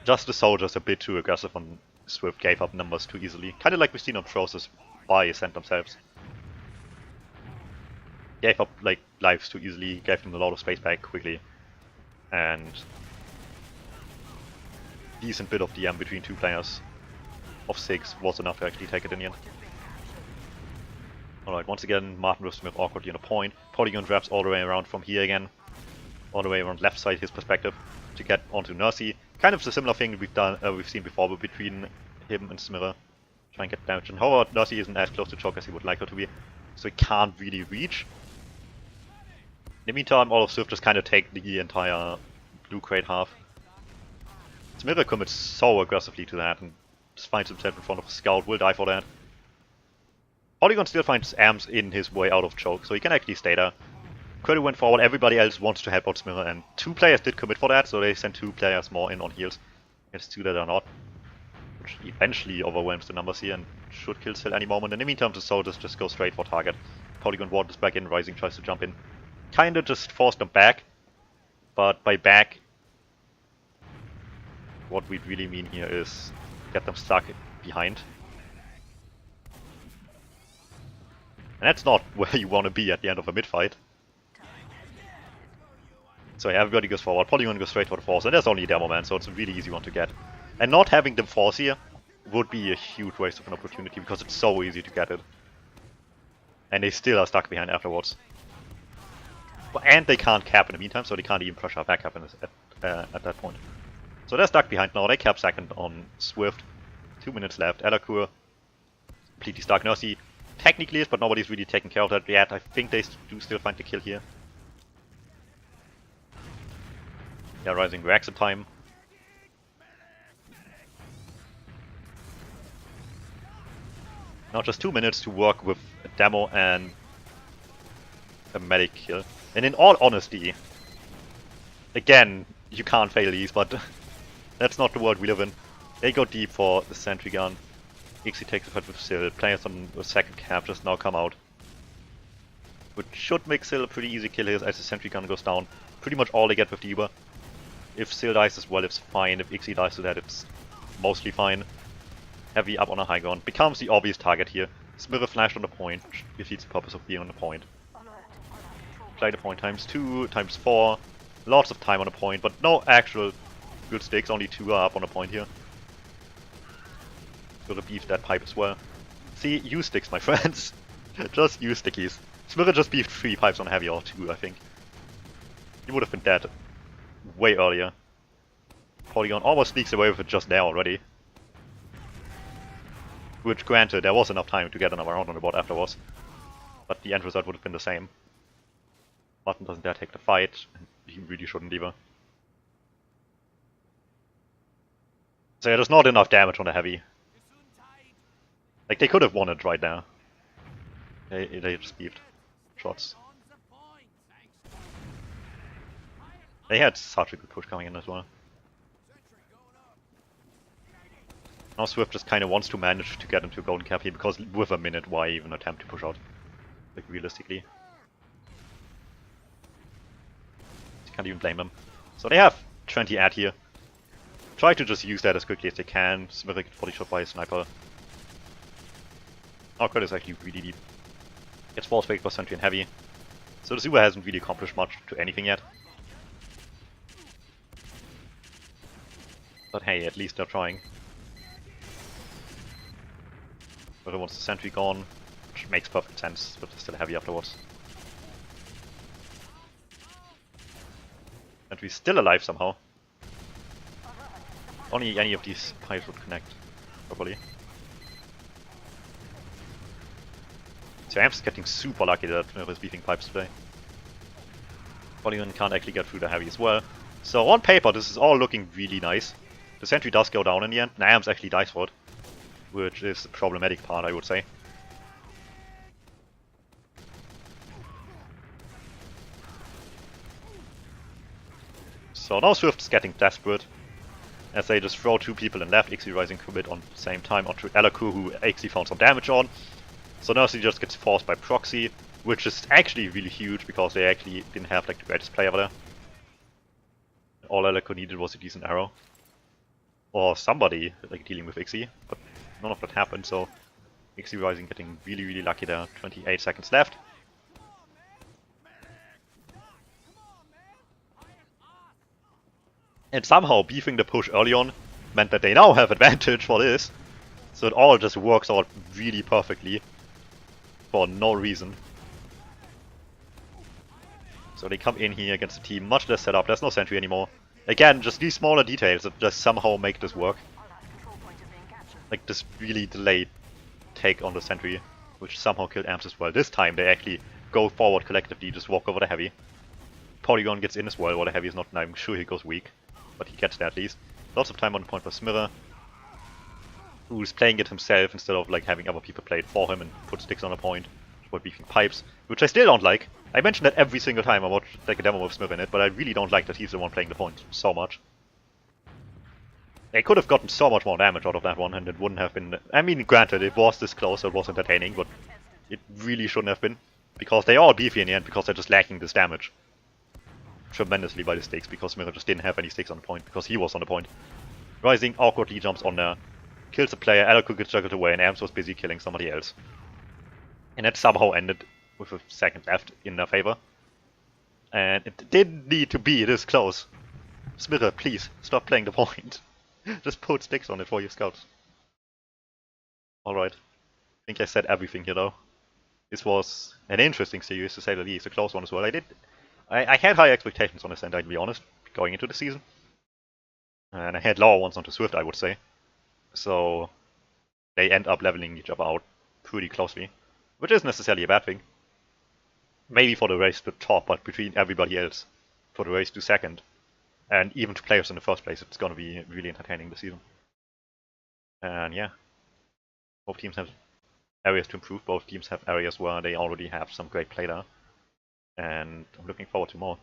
Just the soldiers a bit too aggressive on Swift, gave up numbers too easily. Kind of like we've seen on Process by Ascent themselves. Gave up like lives too easily, gave them a lot of space back quickly. And decent bit of DM between two players of 6 was enough to actually take it in the end. Alright, once again, Martin with Smith awkwardly on a point. Polygon grabs all the way around from here again. All the way around left side, his perspective, to get onto Nursey. Kind of the similar thing we've seen before, but between him and Smirrer. Try and get damage. And however, Nursey isn't as close to choke as he would like her to be, so he can't really reach. In the meantime, all of Swift just kind of take the entire blue crate half. Smirrer commits so aggressively to that and just finds himself in front of a scout, will die for that. Polygon still finds Amps in his way out of choke, so he can actually stay there. Curly went forward, everybody else wants to help out Smirrer, and 2 players did commit for that, so they sent 2 players more in on heals. It's 2 that are not, which eventually overwhelms the numbers here and should kill Sil any moment. In the meantime, the soldiers just go straight for target. Polygon warders back in, Rising tries to jump in. Kinda just forced them back, but by back, what we really mean here is get them stuck behind. And that's not where you want to be at the end of a mid-fight. So yeah, everybody goes forward, Polygon goes straight for the force, and there's only a demo man, so it's a really easy one to get. And not having them force here would be a huge waste of an opportunity, because it's so easy to get it. And they still are stuck behind afterwards. And they can't cap in the meantime, so they can't even pressure back up at that point. So they're stuck behind now, they cap second on Swift. 2 minutes left, Elacour completely stuck. Nursey technically is, but nobody's really taking care of that yet. I think they do still find the kill here. Yeah, Rising reacts in time. Now just 2 minutes to work with a demo and a medic kill. And in all honesty, again, you can't fail these, but that's not the world we live in. They go deep for the sentry gun. Ixie takes a fight with Sil. Players on the second cap just now come out, which should make Sil a pretty easy kill here as the sentry gun goes down. Pretty much all they get with the Uber. If Sil dies as well, it's fine. If Ixie dies to that, it's mostly fine. Heavy up on a high ground. Becomes the obvious target here. Smirrer flashed on the point, which defeats the purpose of being on the point. Play the point times 2, times 4. Lots of time on the point, but no actual good stakes. Only 2 are up on the point here. Gotta beef that pipe as well. See, use sticks, my friends. Just use stickies. Smirrer just beefed 3 pipes on heavy, or 2, I think. He would have been dead way earlier. Polygon almost sneaks away with it just there already. Which, granted, there was enough time to get another round on the board afterwards. But the end result would have been the same. Martin doesn't dare take the fight, and he really shouldn't either. So yeah, there's not enough damage on the heavy. Like, they could have won it right now. They just beefed shots. They had such a good push coming in as well. Now Swift just kind of wants to manage to get into golden cap here, because with a minute, why even attempt to push out? Like, realistically. You can't even blame them. So they have 20 ad here. Try to just use that as quickly as they can. Smirrer gets 40 shot by a sniper. Awkward is actually really deep. Gets force faked by sentry and heavy. So the Super hasn't really accomplished much to anything yet. But hey, at least they're trying. But once the sentry gone, which makes perfect sense, but they're still heavy afterwards. Sentry's still alive somehow. Only any of these pipes would connect properly. So Amp's getting super lucky that his beefing pipes today. Polygon can't actually get through the heavy as well. So on paper, this is all looking really nice. The sentry does go down in the end, and Amps actually dies for it, which is the problematic part, I would say. So now Swift's getting desperate, as they just throw two people in left, Ixie Rising commit on the same time onto Alaku, who Ixie found some damage on. So Nursey just gets forced by proxy, which is actually really huge because they actually didn't have like the greatest play over there. All Alaku needed was a decent arrow. Or somebody like dealing with Ixie, but none of that happened, so Ixie Rising getting really lucky there. 28 seconds left. And somehow beefing the push early on meant that they now have advantage for this. So it all just works out really perfectly. For no reason. So they come in here against the team, much less set up, there's no sentry anymore. Again, just these smaller details that just somehow make this work. Like this really delayed take on the sentry, which somehow killed Amps as well. This time they actually go forward collectively, just walk over the heavy. Polygon gets in as well, while the heavy is not, I'm sure he goes weak. But he gets there at least. Lots of time on the point for Smither, who's playing it himself instead of like having other people play it for him and put sticks on a point for beefing pipes, which I still don't like. I mention that every single time I watch like a demo with Smith in it, but I really don't like that he's the one playing the point so much. They could have gotten so much more damage out of that one and it wouldn't have been... I mean, granted, it was this close, so it was entertaining, but it really shouldn't have been. Because they are beefy in the end, because they're just lacking this damage tremendously by the sticks, because Smith just didn't have any sticks on the point, because he was on the point. Rising awkwardly jumps on there, kills a player, Alaku gets juggled away, and Amps was busy killing somebody else. And that somehow ended with a second left in their favor. And it didn't need to be this close. Smither, please, stop playing the point. Just put sticks on it for your scouts. Alright. I think I said everything here though. This was an interesting series to say the least, a close one as well. I had high expectations on Ascent, I'll be honest, going into the season. And I had lower ones onto Swift, I would say. So they end up leveling each other out pretty closely, which isn't necessarily a bad thing. Maybe for the race to top, but between everybody else, for the race to second, and even to players in the first place, it's gonna be really entertaining this season. And yeah, both teams have areas to improve, both teams have areas where they already have some great play there, and I'm looking forward to more.